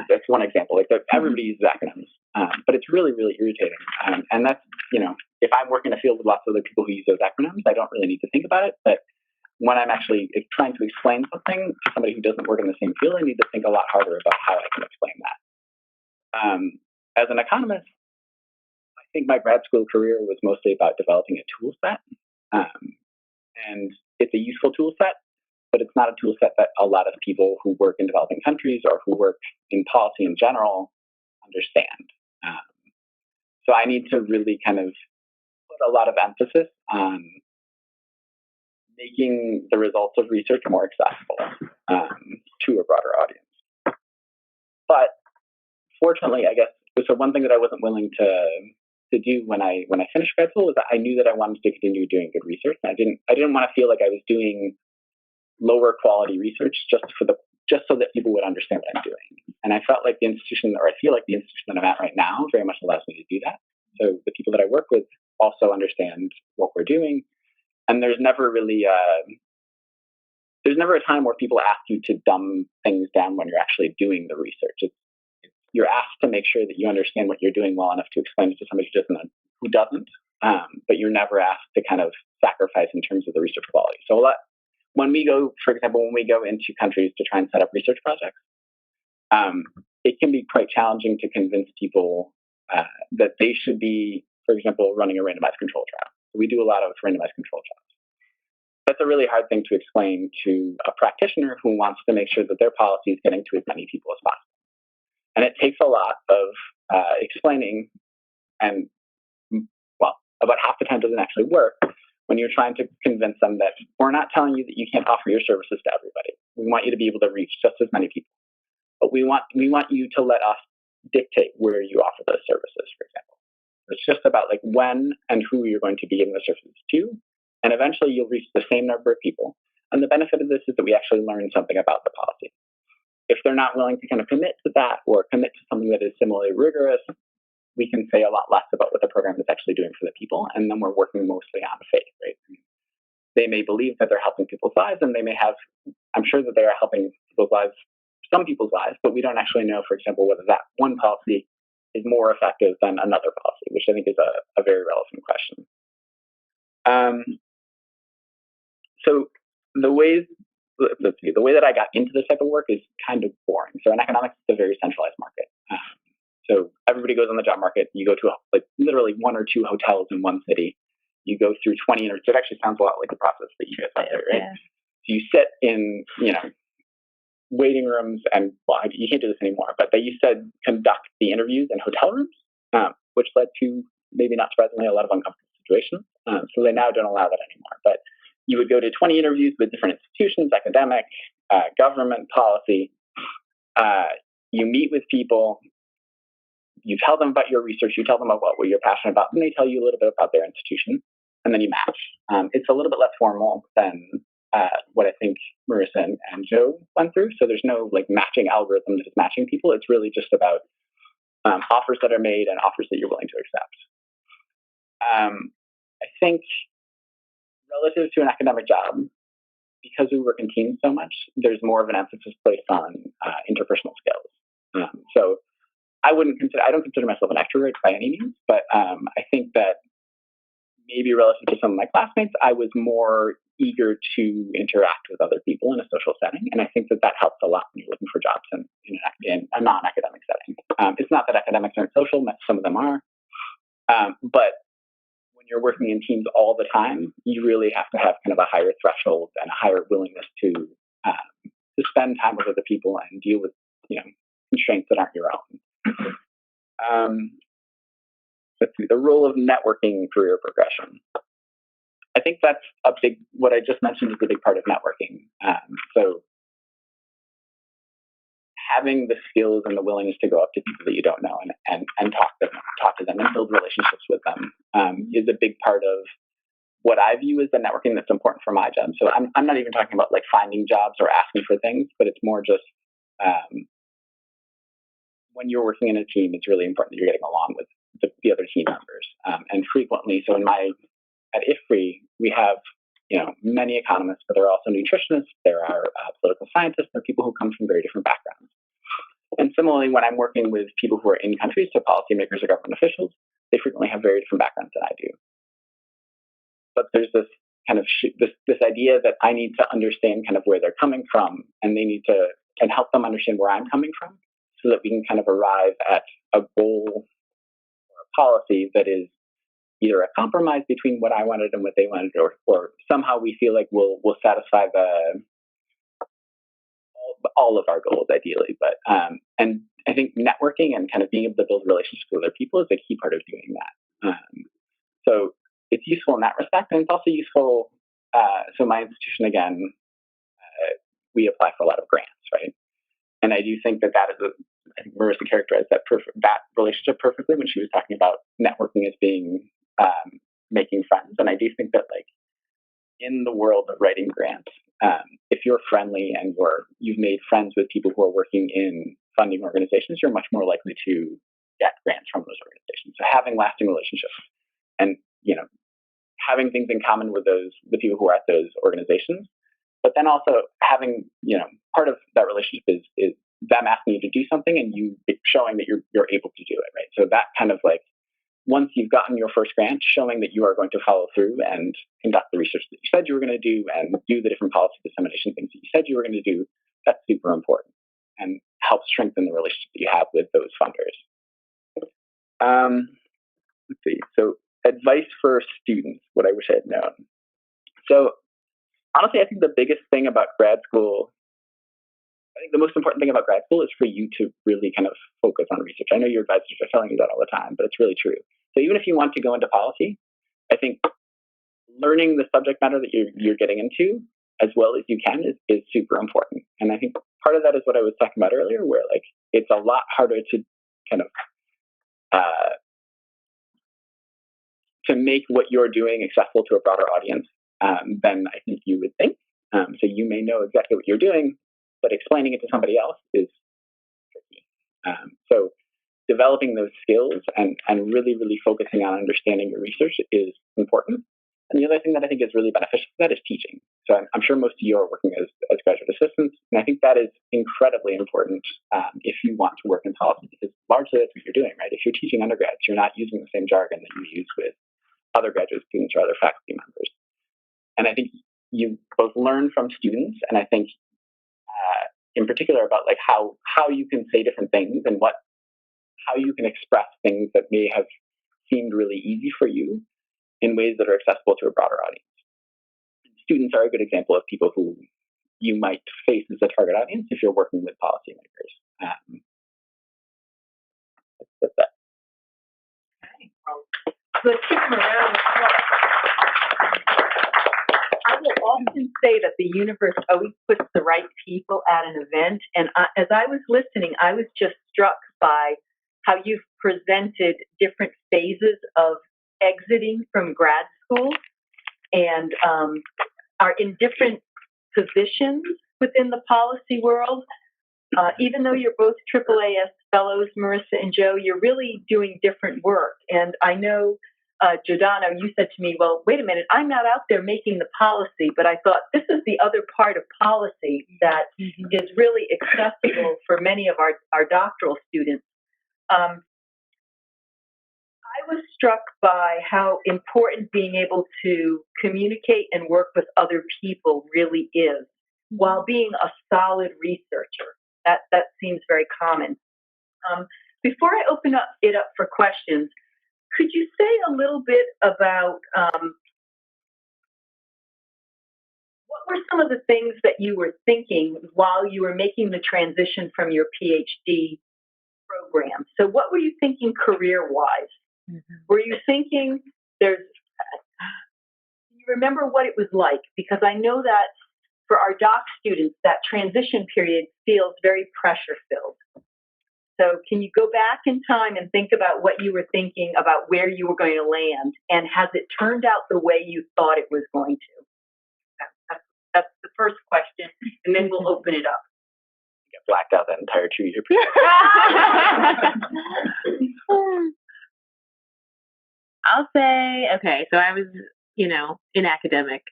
that's one example. Like everybody uses acronyms, but it's really, really irritating. And that's, if I'm working in a field with lots of other people who use those acronyms, I don't really need to think about it. But when I'm actually trying to explain something to somebody who doesn't work in the same field, I need to think a lot harder about how I can explain that. As an economist, I think my grad school career was mostly about developing a tool set. And it's a useful tool set, but it's not a tool set that a lot of people who work in developing countries or who work in policy in general understand. So I need to really kind of put a lot of emphasis on making the results of research more accessible to a broader audience. But fortunately, I guess, so one thing that I wasn't willing to do when I finished grad school was that I knew that I wanted to continue doing good research. And I didn't want to feel like I was doing lower quality research just so that people would understand what I'm doing. And I felt like I feel like the institution that I'm at right now very much allows me to do that. So the people that I work with also understand what we're doing. And there's never really a time where people ask you to dumb things down when you're actually doing the research. You're asked to make sure that you understand what you're doing well enough to explain it to somebody who doesn't, but you're never asked to kind of sacrifice in terms of the research quality. So when we go into countries to try and set up research projects, it can be quite challenging to convince people that they should be, for example, running a randomized control trial. We do a lot of randomized control trials. That's a really hard thing to explain to a practitioner who wants to make sure that their policy is getting to as many people as possible. And it takes a lot of explaining, and about half the time doesn't actually work when you're trying to convince them that we're not telling you that you can't offer your services to everybody. We want you to be able to reach just as many people. But we want you to let us dictate where you offer those services, for example. It's just about like when and who you're going to be giving the services to, and eventually you'll reach the same number of people. And the benefit of this is that we actually learn something about the policy. If they're not willing to kind of commit to that or commit to something that is similarly rigorous, we can say a lot less about what the program is actually doing for the people. And then we're working mostly on faith, right? They may believe that they're helping people's lives, and I'm sure that they are helping some people's lives, but we don't actually know, for example, whether that one policy is more effective than another policy, which I think is a very relevant question. So the way that I got into this type of work is kind of boring. So in economics, it's a very centralized market. So everybody goes on the job market. You go to literally one or two hotels in one city. You go through 20 interviews. It actually sounds a lot like the process that you guys have there, right? Yeah. So you sit in, waiting rooms, and you can't do this anymore, but they used to conduct the interviews in hotel rooms, which led to, maybe not surprisingly, a lot of uncomfortable situations. So they now don't allow that anymore. But you would go to 20 interviews with different institutions, academic, government, policy. You meet with people. You tell them about your research. You tell them about what you're passionate about, and they tell you a little bit about their institution, and then you match. It's a little bit less formal than what I think Marissa and Joe went through. So there's no matching algorithm that is matching people. It's really just about offers that are made and offers that you're willing to accept. I think relative to an academic job, because we work in teams so much, there's more of an emphasis placed on interpersonal skills. So I don't consider myself an extrovert by any means, but I think that maybe relative to some of my classmates, I was more eager to interact with other people in a social setting. And I think that helps a lot when you're looking for jobs in a non-academic setting. It's aren't social, some of them are. But when you're working in teams all the time, you really have to have kind of a higher threshold and a higher willingness to spend time with other people and deal with, constraints that aren't your own. Let's see, the role of networking in career progression. I think that's what I just mentioned is a big part of networking. So having the skills and the willingness to go up to people that you don't know and talk to them and build relationships with them is a big part of what I view as the networking that's important for my job. So I'm not even talking about like finding jobs or asking for things, but it's more just when you're working in a team, it's really important that you're getting along with the other team members. And frequently, so at IFRI, we have many economists, but there are also nutritionists, there are political scientists, there are people who come from very different backgrounds. And similarly, when I'm working with people who are in countries, so policymakers or government officials, they frequently have very different backgrounds than I do. But there's this kind of this idea that I need to understand kind of where they're coming from, and and help them understand where I'm coming from, so that we can kind of arrive at a goal or a policy that is either a compromise between what I wanted and what they wanted, or somehow we feel like we'll satisfy all of our goals ideally. But and I think networking and kind of being able to build relationships with other people is a key part of doing that. So it's useful in that respect, and it's also useful. So my institution, again, we apply for a lot of grants, right? And I do think that is I think Marissa characterized that relationship perfectly when she was talking about networking as being making friends. And I do think that, like, in the world of writing grants, if you're friendly and you've made friends with people who are working in funding organizations, you're much more likely to get grants from those organizations. So having lasting relationships and having things in common with the people who are at those organizations, but then also having part of that relationship is them asking you to do something and you showing that you're able to do it, right? So that kind of, like, once you've gotten your first grant, showing that you are going to follow through and conduct the research that you said you were going to do and do the different policy dissemination things that you said you were going to do, that's super important and helps strengthen the relationship that you have with those funders. Let's see. So advice for students, what I wish I had known. So honestly, I think the biggest thing about grad school, I think the most important thing about grad school is for you to really kind of focus on research. I know your advisors are telling you that all the time, but it's really true. So even if you want to go into policy, I think learning the subject matter that you're getting into as well as you can is super important. And I think part of that is what I was talking about earlier, where, like, it's a lot harder to kind of to make what you're doing accessible to a broader audience than I think you would think. So you may know exactly what you're doing, but explaining it to somebody else is tricky. So developing those skills and really, really focusing on understanding your research is important. And the other thing that I think is really beneficial for that is teaching. So I'm sure most of you are working as graduate assistants, and I think that is incredibly important if you want to work in policy, because largely that's what you're doing, right? If you're teaching undergrads, you're not using the same jargon that you use with other graduate students or other faculty members. And I think you both learn from students, and I think in particular about, like, how you can say different things and how you can express things that may have seemed really easy for you in ways that are accessible to a broader audience. Students are a good example of people who you might face as a target audience if you're working with policymakers. That's that. Okay. Well, let's give them a round of applause. I will often say that the universe always puts the right people at an event. And as I was listening, I was just struck by how you've presented different phases of exiting from grad school and are in different positions within the policy world. Even though you're both AAAS fellows, Marissa and Joe, you're really doing different work. And I know, Giorano, you said to me, well, wait a minute, I'm not out there making the policy, but I thought this is the other part of policy that is really accessible for many of our doctoral students. I was struck by how important being able to communicate and work with other people really is, while being a solid researcher. That seems very common. before I open it up for questions, could you say a little bit about what were some of the things that you were thinking while you were making the transition from your PhD program? So what were you thinking career-wise? Mm-hmm. Were you thinking can you remember what it was like? Because I know that for our doc students, that transition period feels very pressure-filled. So can you go back in time and think about what you were thinking about where you were going to land, and has it turned out the way you thought it was going to? That's the first question, and then we'll open it up. You get blacked out that entire 2-year period. I'll say, okay, so I was, in academic.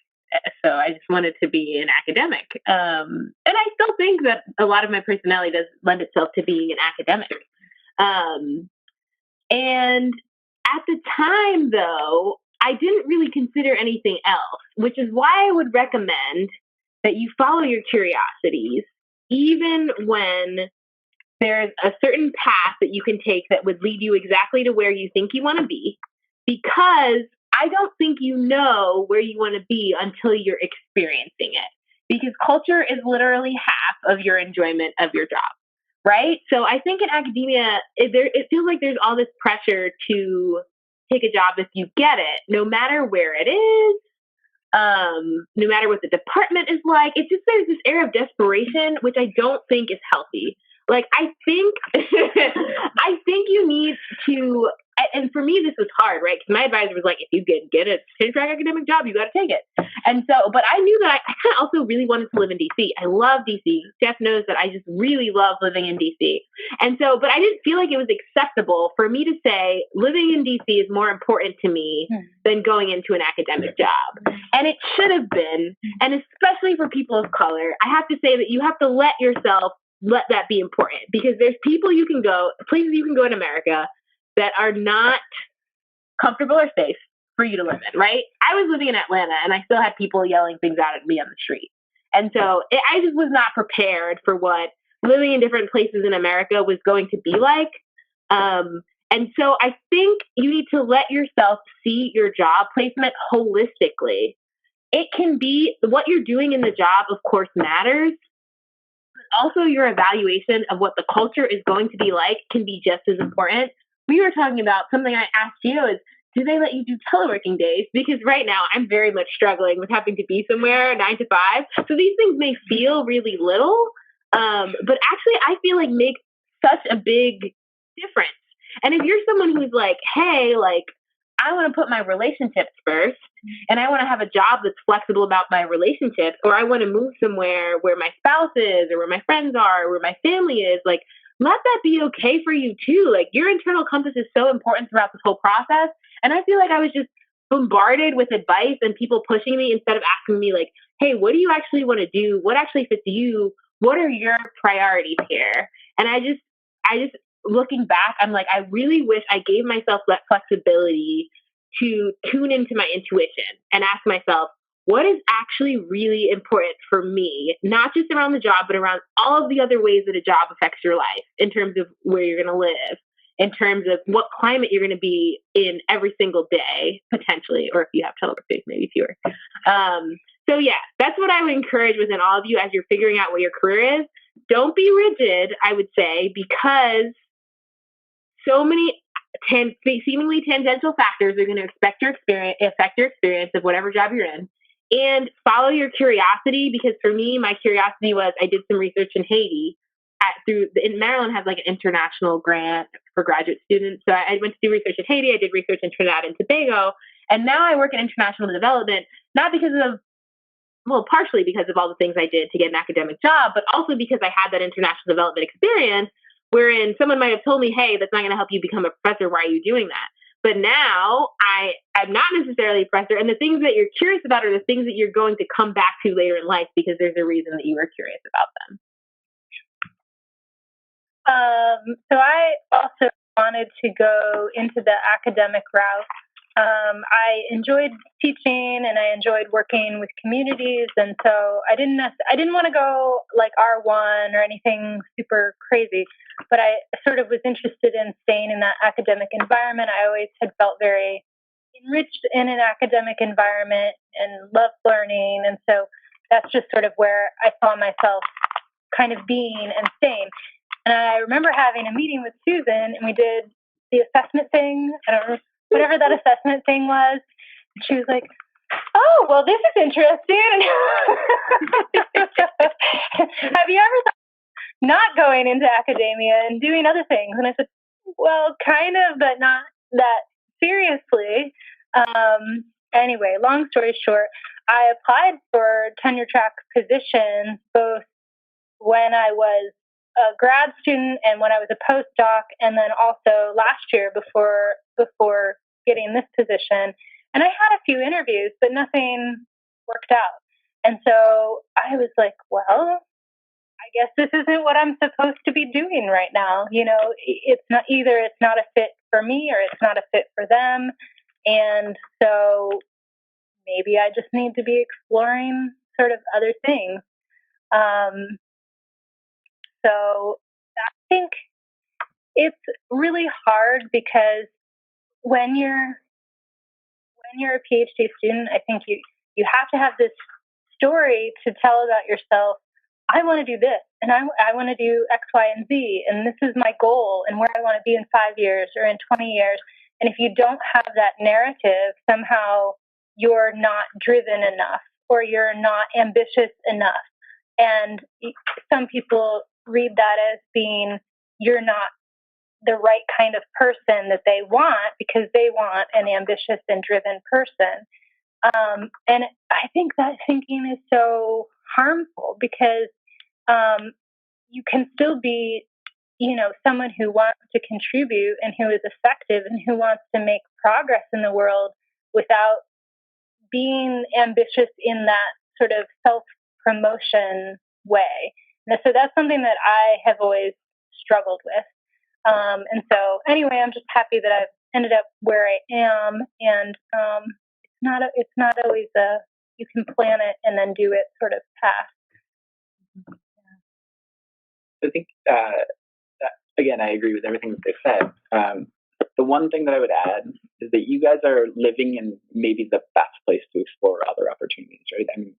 So I just wanted to be an academic. And I still think that a lot of my personality does lend itself to being an academic. And at the time, though, I didn't really consider anything else, which is why I would recommend that you follow your curiosities, even when there's a certain path that you can take that would lead you exactly to where you think you want to be, because I don't think you know where you want to be until you're experiencing it, because culture is literally half of your enjoyment of your job, right? So I think in academia, it feels like there's all this pressure to take a job if you get it, no matter where it is, no matter what the department is like. It's just there's this air of desperation, which I don't think is healthy. Like, I think you need to, and for me, this was hard, right? Because my advisor was like, if you get a tenure-track academic job, you got to take it. And so, but I knew that I kind of also really wanted to live in DC. I love DC. Jeff knows that I just really love living in DC. And so, but I didn't feel like it was acceptable for me to say living in DC is more important to me than going into an academic job. And it should have been, and especially for people of color, I have to say that you have to let that be important, because there's places you can go in America that are not comfortable or safe for you to live in, right? I was living in Atlanta and I still had people yelling things out at me on the street. And so I just was not prepared for what living in different places in America was going to be like. And so I think you need to let yourself see your job placement holistically. It can be what you're doing in the job, of course, matters. Also, your evaluation of what the culture is going to be like can be just as important. We were talking about something I asked you is, do they let you do teleworking days? Because right now I'm very much struggling with having to be somewhere 9 to 5. So these things may feel really little, but actually I feel like make such a big difference. And if you're someone who's like, hey, like, I want to put my relationships first, and I want to have a job that's flexible about my relationships, or I want to move somewhere where my spouse is, or where my friends are, or where my family is, like, let that be okay for you too. Like, your internal compass is so important throughout this whole process. And I feel like I was just bombarded with advice and people pushing me instead of asking me, like, hey, what do you actually want to do? What actually fits you? What are your priorities here? And I just looking back, I'm like, I really wish I gave myself that flexibility to tune into my intuition and ask myself, what is actually really important for me, not just around the job, but around all of the other ways that a job affects your life, in terms of where you're going to live, in terms of what climate you're going to be in every single day, potentially, or if you have telework days, maybe fewer. So yeah, that's what I would encourage within all of you as you're figuring out what your career is. Don't be rigid, I would say, because so many seemingly tangential factors are going to affect your experience of whatever job you're in. And follow your curiosity, because for me, my curiosity was, I did some research in Haiti. In Maryland has like an international grant for graduate students. So I went to do research in Haiti. I did research in Trinidad and Tobago. And now I work in international development, partially because of all the things I did to get an academic job, but also because I had that international development experience, wherein someone might have told me, hey, that's not going to help you become a professor. Why are you doing that? But now I'm not necessarily a professor. And the things that you're curious about are the things that you're going to come back to later in life, because there's a reason that you were curious about them. So I also wanted to go into the academic route. I enjoyed teaching and I enjoyed working with communities, and so I didn't want to go like R1 or anything super crazy, but I sort of was interested in staying in that academic environment. I always had felt very enriched in an academic environment and loved learning. And so that's just sort of where I saw myself kind of being and staying. And I remember having a meeting with Susan, and we did the assessment thing. I don't know, whatever that assessment thing was. And she was like, "Oh, well, this is interesting." Have you ever thought not going into academia and doing other things? And I said, well, kind of, but not that seriously. Anyway, long story short, I applied for tenure track positions both when I was a grad student and when I was a postdoc, and then also last year before getting this position. And I had a few interviews, but nothing worked out. And so I was like, well, I guess this isn't what I'm supposed to be doing right now. You know, it's not a fit for me or it's not a fit for them. And so maybe I just need to be exploring sort of other things. So I think it's really hard because when you're a PhD student, I think you have to have this story to tell about yourself. I want to do this, and I want to do X, Y, and Z, and this is my goal, and where I want to be in 5 years or in 20 years. And if you don't have that narrative, somehow you're not driven enough, or you're not ambitious enough. And some people read that as being you're not the right kind of person that they want because they want an ambitious and driven person. And I think that thinking is so harmful because you can still be, you know, someone who wants to contribute and who is effective and who wants to make progress in the world without being ambitious in that sort of self-promotion way. And so that's something that I have always struggled with. And so anyway, I'm just happy that I've ended up where I am. And it's not always you can plan it and then do it sort of path. I think, again, I agree with everything that they said. The one thing that I would add is that you guys are living in maybe the best place to explore other opportunities, right? I mean,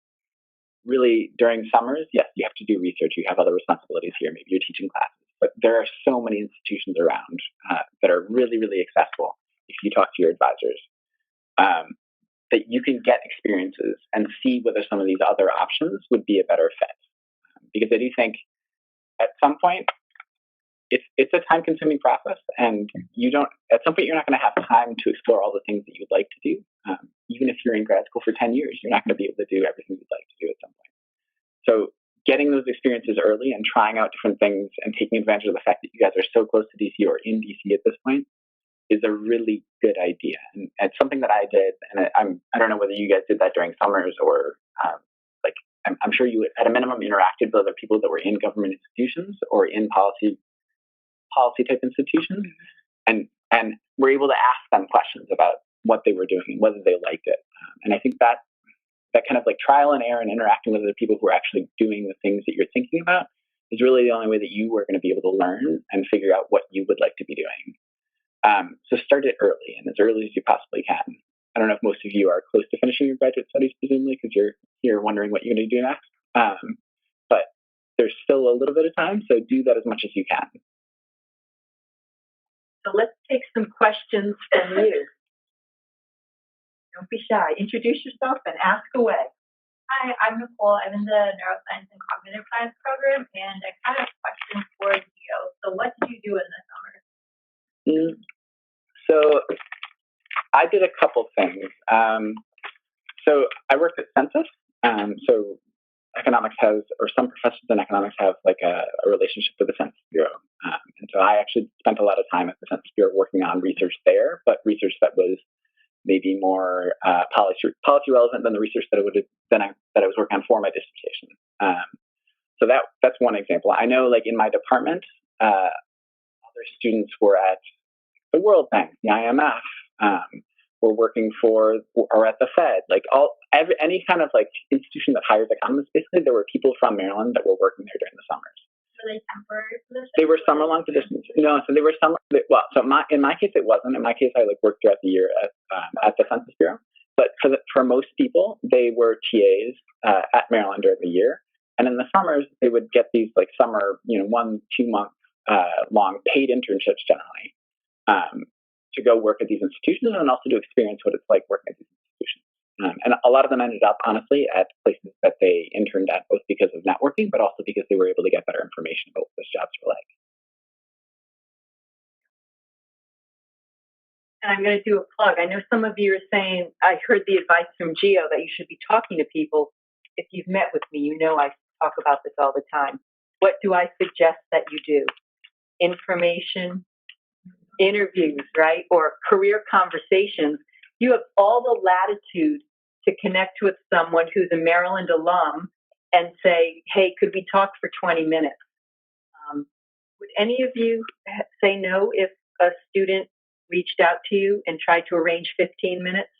really, during summers, yes, you have to do research. You have other responsibilities here. Maybe you're teaching classes. But there are so many institutions around that are really, really accessible if you talk to your advisors, that you can get experiences and see whether some of these other options would be a better fit. Because I do think at some point, it's a time-consuming process, and at some point you're not going to have time to explore all the things that you'd like to do. Even if you're in grad school for 10 years, you're not going to be able to do everything you'd like to do at some point. So getting those experiences early and trying out different things and taking advantage of the fact that you guys are so close to DC or in DC at this point is a really good idea. And it's something that I did, and I don't know whether you guys did that during summers or I'm sure you at a minimum interacted with other people that were in government institutions or in policy type institutions, and were able to ask them questions about what they were doing and whether they liked it. And I think that kind of like trial and error and interacting with other people who are actually doing the things that you're thinking about is really the only way that you are going to be able to learn and figure out what you would like to be doing. So start it early and as early as you possibly can. I don't know if most of you are close to finishing your graduate studies, presumably, because you're wondering what you're going to do next. But there's still a little bit of time, so do that as much as you can. So let's take some questions from you. Don't be shy. Introduce yourself and ask away. Hi, I'm Nicole. I'm in the Neuroscience and Cognitive Science program, and I had a question for you. So what did you do in the summer? So I did a couple things. So I worked at Census. So economics has, or some professors in economics have like a relationship with the Census Bureau. And so I actually spent a lot of time at the Census Bureau working on research there, but research that was maybe more policy relevant than the research that I was working on for my dissertation. So that's one example. I know, like in my department, other students were at the World Bank, the IMF, were working for, or at the Fed, like any kind of like institution that hires economists. Basically, there were people from Maryland that were working there during the summers. Were they temporary positions? They were summer-long positions. No, so they were summer. Well, so in my case, it wasn't. In my case, I worked throughout the year at the Census Bureau. But for most people, they were TAs at Maryland during the year, and in the summers, they would get these summer, 1-2 month long paid internships generally to go work at these institutions and also to experience what it's like working at these institutions. And a lot of them ended up, honestly, at places that they interned at, both because of networking, but also because they were able to get better information about what those jobs were like. And I'm going to do a plug. I know some of you are saying, I heard the advice from Gio that you should be talking to people. If you've met with me, you know I talk about this all the time. What do I suggest that you do? Information, interviews, right? Or career conversations. You have all the latitude to connect with someone who's a Maryland alum and say, hey, could we talk for 20 minutes? Would any of you say no if a student reached out to you and tried to arrange 15 minutes?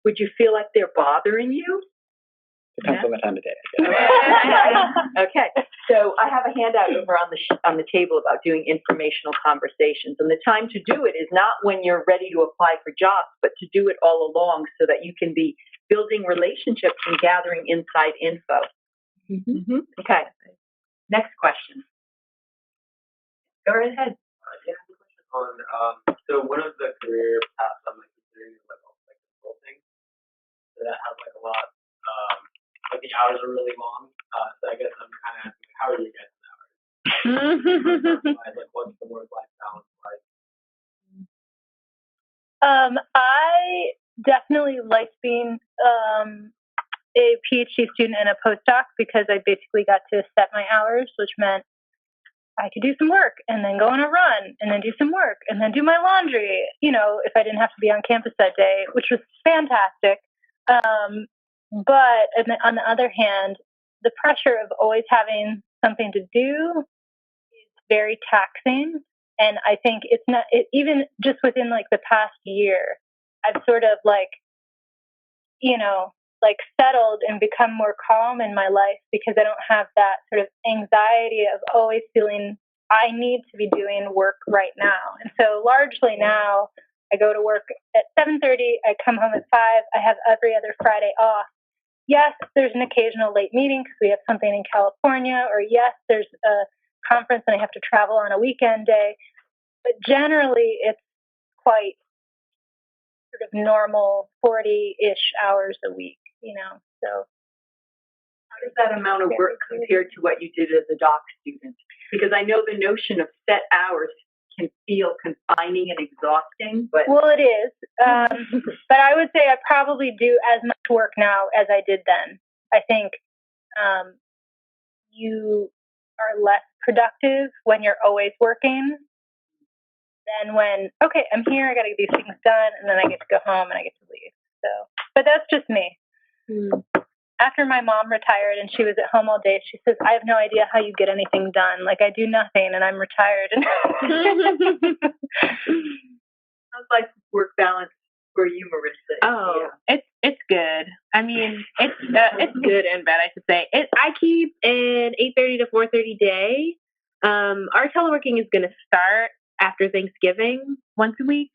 Would you feel like they're bothering you? Depends on the time of day. Okay, so I have a handout over on the table about doing informational conversations, and the time to do it is not when you're ready to apply for jobs, but to do it all along so that you can be building relationships and gathering inside info. Mm-hmm. Okay, next question. Go right ahead. Yeah, I have a question on so one of the career paths I'm considering is consulting. So that has a lot. The hours are really long, so I guess I'm kind of asking, how are you guys' hours? What's the work-life balance like? I definitely liked being a PhD student and a postdoc because I basically got to set my hours, which meant I could do some work and then go on a run and then do some work and then do my laundry, if I didn't have to be on campus that day, which was fantastic. But on the other hand, the pressure of always having something to do is very taxing. And I think it's not, even just within the past year, I've sort of settled and become more calm in my life because I don't have that sort of anxiety of always feeling I need to be doing work right now. And so largely now I go to work at 7:30, I come home at 5, I have every other Friday off. Yes, there's an occasional late meeting because we have something in California, or yes, there's a conference and I have to travel on a weekend day. But generally, it's quite sort of normal 40-ish hours a week, So how does that amount of work compare to what you did as a doc student? Because I know the notion of set hours can feel confining and exhausting, but well, it is. But I would say I probably do as much work now as I did then. I think you are less productive when you're always working than when, okay, I'm here, I got to get these things done, and then I get to go home and I get to leave. So, but that's just me. After my mom retired and she was at home all day, she says, I have no idea how you get anything done. I do nothing and I'm retired. How's work balance for you, Marissa? Oh, yeah. It's good. I mean, it's good and bad, I should say. I keep an 8:30 to 4:30 day. Our teleworking is going to start after Thanksgiving once a week.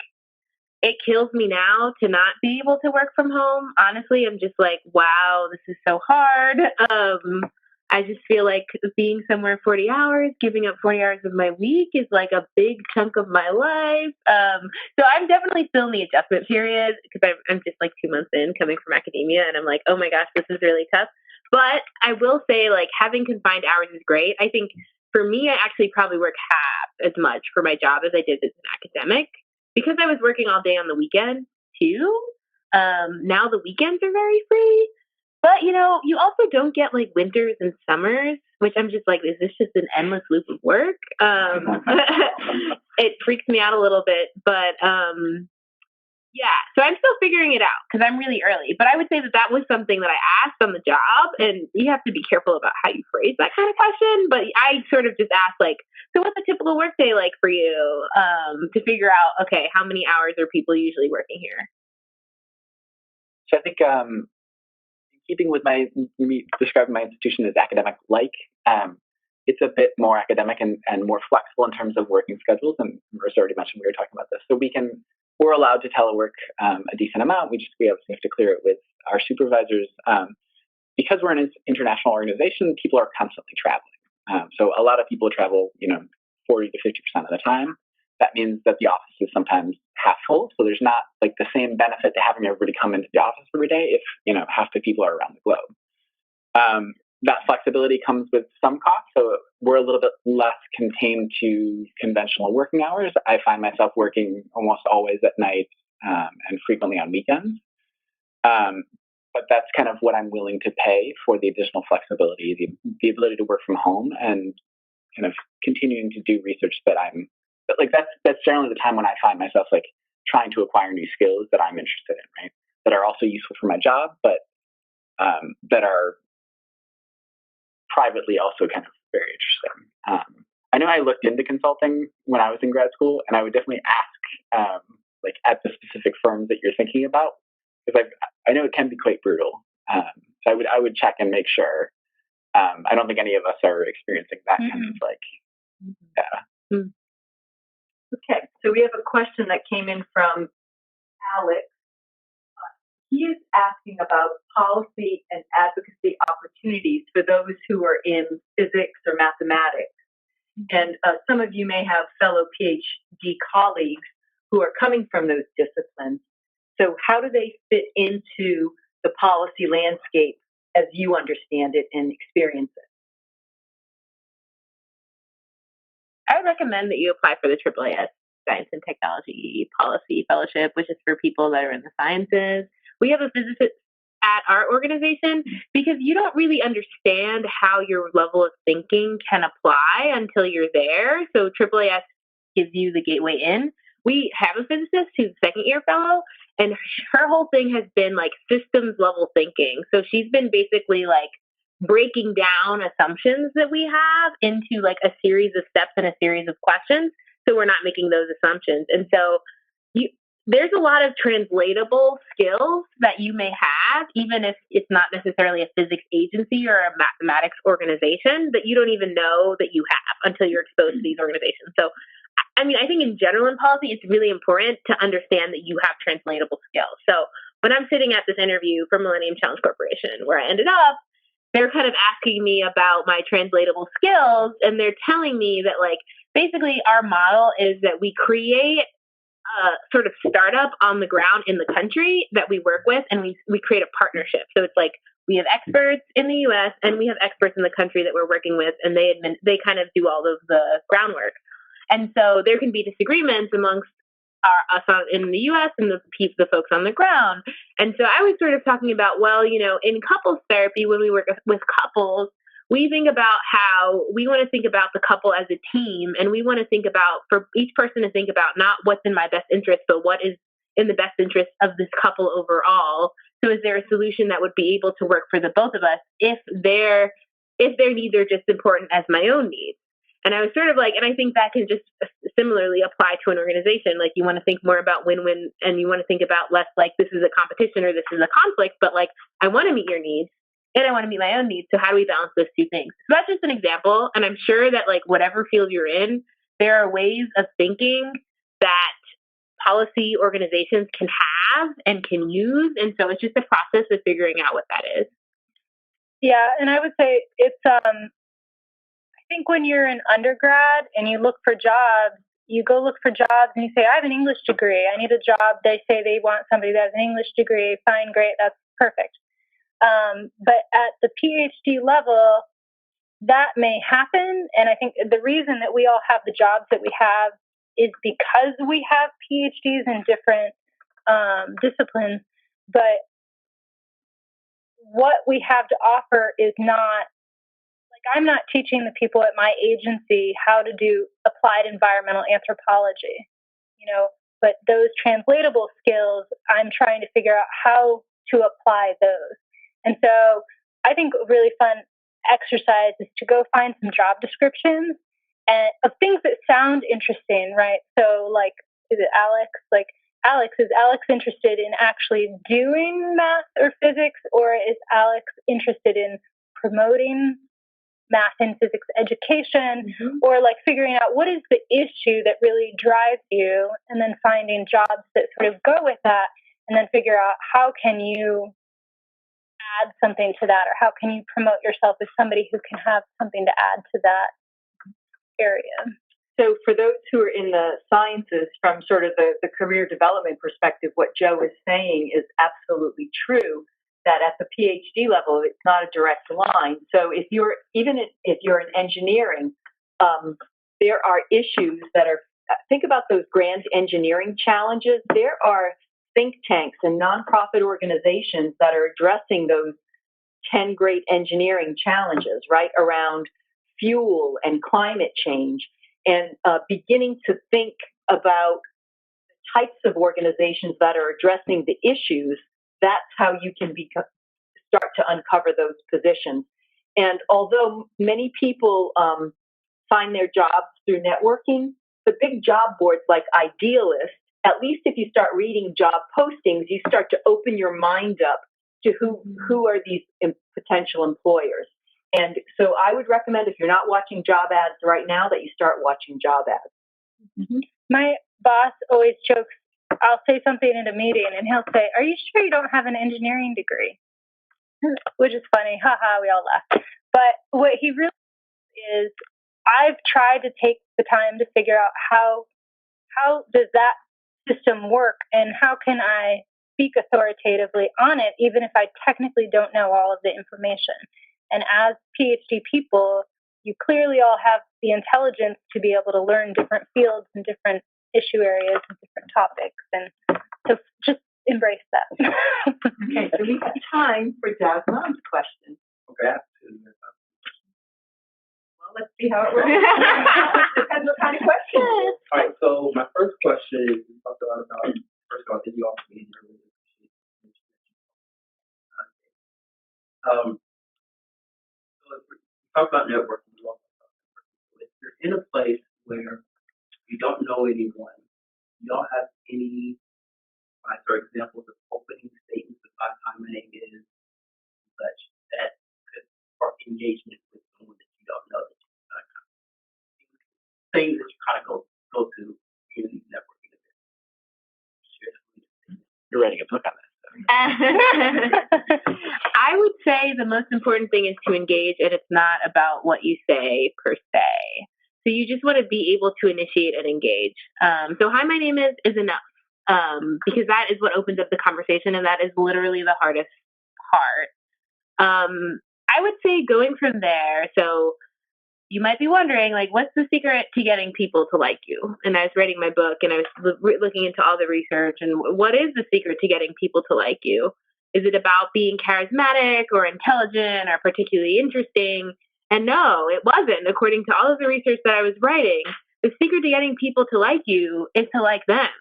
It kills me now to not be able to work from home. Honestly, I'm just wow, this is so hard. I just feel like being somewhere 40 hours, giving up 40 hours of my week is a big chunk of my life. So I'm definitely still in the adjustment period because I'm just 2 months in coming from academia and I'm oh my gosh, this is really tough. But I will say having confined hours is great. I think for me, I actually probably work half as much for my job as I did as an academic. Because I was working all day on the weekend, too, now the weekends are very free. But, you also don't get, winters and summers, which I'm just is this just an endless loop of work? It freaks me out a little bit. But, yeah, so I'm still figuring it out because I'm really early. But I would say that was something that I asked on the job, and you have to be careful about how you phrase that kind of question. But I sort of just asked, so what's a typical workday like for you to figure out, okay, how many hours are people usually working here? So I think in keeping with me describing my institution as academic-like, it's a bit more academic and more flexible in terms of working schedules. And Marissa already mentioned we were talking about this. So we're allowed to telework a decent amount. We obviously have to clear it with our supervisors. Because we're an international organization, people are constantly traveling. So a lot of people travel, 40 to 50% of the time. That means that the office is sometimes half full. So there's not like the same benefit to having everybody come into the office every day if, half the people are around the globe. That flexibility comes with some costs. So we're a little bit less contained to conventional working hours. I find myself working almost always at night and frequently on weekends. But that's kind of what I'm willing to pay for the additional flexibility, the ability to work from home and kind of continuing to do research that's generally the time when I find myself like trying to acquire new skills that I'm interested in, right? That are also useful for my job, but that are privately also kind of very interesting. I know I looked into consulting when I was in grad school, and I would definitely ask at the specific firms that you're thinking about, because I know it can be quite brutal. So I would check and make sure. I don't think any of us are experiencing that kind of yeah. Okay, so we have a question that came in from Alex. He is asking about policy and advocacy opportunities for those who are in physics or mathematics. And some of you may have fellow PhD colleagues who are coming from those disciplines. So how do they fit into the policy landscape as you understand it and experience it? I would recommend that you apply for the AAAS Science and Technology Policy Fellowship, which is for people that are in the sciences. We have a physicist at our organization because you don't really understand how your level of thinking can apply until you're there. So AAAS gives you the gateway in. We have a physicist who's a second-year fellow, and her whole thing has been like systems level thinking. So she's been basically like breaking down assumptions that we have into like a series of steps and a series of questions. So we're not making those assumptions. And so there's a lot of translatable skills that you may have, even if it's not necessarily a physics agency or a mathematics organization, that you don't even know that you have until you're exposed to these organizations. So, I mean, I think in general in policy, it's really important to understand that you have translatable skills. So when I'm sitting at this interview for Millennium Challenge Corporation, where I ended up, they're kind of asking me about my translatable skills, and they're telling me that, like, basically our model is that we create a sort of startup on the ground in the country that we work with, and we create a partnership. So it's like we have experts in the U.S. and we have experts in the country that we're working with, and they kind of do all of the groundwork. And so there can be disagreements amongst us in the U.S. and the folks on the ground. And so I was sort of talking about, well, in couples therapy, when we work with couples, we think about how we want to think about the couple as a team, and we want to think about, for each person to think about not what's in my best interest, but what is in the best interest of this couple overall. So is there a solution that would be able to work for the both of us if their needs are just important as my own needs? And I was sort of like, and I think that can just similarly apply to an organization. Like, you want to think more about win-win, and you want to think about less like this is a competition or this is a conflict, but like, I want to meet your needs and I want to meet my own needs. So how do we balance those two things? So that's just an example. And I'm sure that like whatever field you're in, there are ways of thinking that policy organizations can have and can use. And so it's just a process of figuring out what that is. Yeah. And I would say it's, I think when you're an undergrad and you look for jobs, you go look for jobs and you say, I have an English degree. I need a job. They say they want somebody that has an English degree. Fine, great. That's perfect. But at the PhD level, that may happen. And I think the reason that we all have the jobs that we have is because we have PhDs in different disciplines. But what we have to offer is not, like, I'm not teaching the people at my agency how to do applied environmental anthropology, but those translatable skills, I'm trying to figure out how to apply those. And so I think a really fun exercise is to go find some job descriptions and of things that sound interesting, right? So like, is it Alex? Like, is Alex interested in actually doing math or physics, or is Alex interested in promoting math and physics education, or like figuring out what is the issue that really drives you, and then finding jobs that sort of go with that, and then figure out how can you add something to that, or how can you promote yourself as somebody who can have something to add to that area. So for those who are in the sciences, from sort of the career development perspective, what Joe is saying is absolutely true, that at the PhD level, it's not a direct line. So if you're in engineering, there are issues that are, think about those grand engineering challenges. There are think tanks and nonprofit organizations that are addressing those 10 great engineering challenges, right, around fuel and climate change, and beginning to think about the types of organizations that are addressing the issues. That's how you can start to uncover those positions. And although many people find their jobs through networking, the big job boards like Idealist, at least if you start reading job postings, you start to open your mind up to who are these potential employers. And so I would recommend, if you're not watching job ads right now, that you start watching job ads. My boss always jokes, I'll say something in a meeting and he'll say, "Are you sure you don't have an engineering degree?" Which is funny. Haha, we all laugh. But what he really is, I've tried to take the time to figure out how does that system work, and how can I speak authoritatively on it, even if I technically don't know all of the information. And as PhD people, you clearly all have the intelligence to be able to learn different fields and different issue areas and different topics. And so just embrace that. Okay, so we have time for Jasmine's question. Okay. Well, let's see how it works. Depends what kind of question. All right, so my first question is, we talked a lot about, first of all, did you also mean your really so we talk about networking, we also talk about networking. If you're in a place where you don't know anyone, you don't have any, for example, the opening statements about how my name is, such that could spark engagement with someone that you don't know, that you kind of things that you kind of go to community networking events. You're writing a book on that. I would say the most important thing is to engage, and it's not about what you say per se. So you just want to be able to initiate and engage. So hi, my name is enough, because that is what opens up the conversation, and that is literally the hardest part. I would say going from there, so you might be wondering, like, what's the secret to getting people to like you? And I was writing my book, and I was looking into all the research, and what is the secret to getting people to like you? Is it about being charismatic or intelligent or particularly interesting? And no, it wasn't. According to all of the research that I was writing, the secret to getting people to like you is to like them,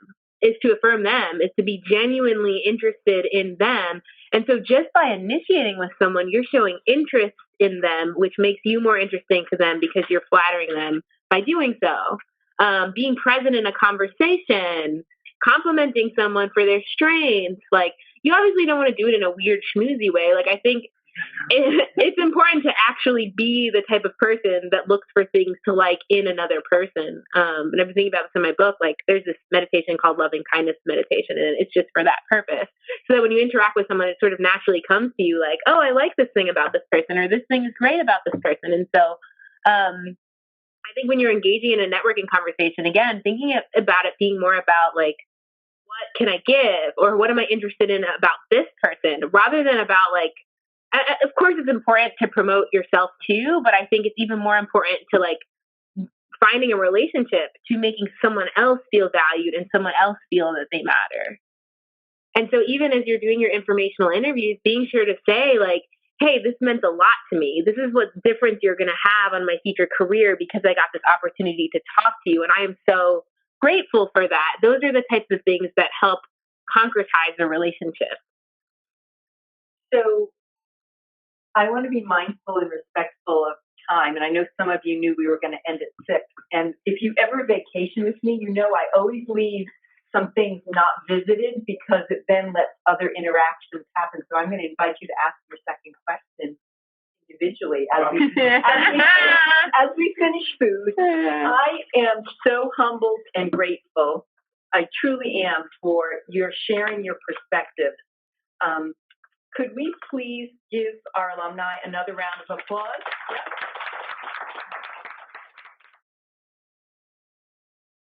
is to affirm them, is to be genuinely interested in them. And so just by initiating with someone, you're showing interest in them, which makes you more interesting to them because you're flattering them by doing so. Being present in a conversation, complimenting someone for their strengths, like, you obviously don't want to do it in a weird schmoozy way. Like, I think it's important to actually be the type of person that looks for things to like in another person. And I've been thinking about this in my book. Like, there's this meditation called loving kindness meditation, and it's just for that purpose. So that when you interact with someone, it sort of naturally comes to you like, oh, I like this thing about this person, or this thing is great about this person. And so I think when you're engaging in a networking conversation, again, thinking about it being more about like, what can I give, or what am I interested in about this person, rather than about like, of course it's important to promote yourself too, but I think it's even more important to like finding a relationship to making someone else feel valued and someone else feel that they matter. And so even as you're doing your informational interviews, being sure to say like, hey, this meant a lot to me. This is what difference you're going to have on my future career because I got this opportunity to talk to you. And I am so grateful for that. Those are the types of things that help concretize a relationship. So I want to be mindful and respectful of time. And I know some of you knew we were going to end at 6. And if you ever vacation with me, you know I always leave some things not visited because it then lets other interactions happen. So I'm going to invite you to ask your second question individually as we finish food. I am so humbled and grateful. I truly am for your sharing your perspectives. Could we please give our alumni another round of applause?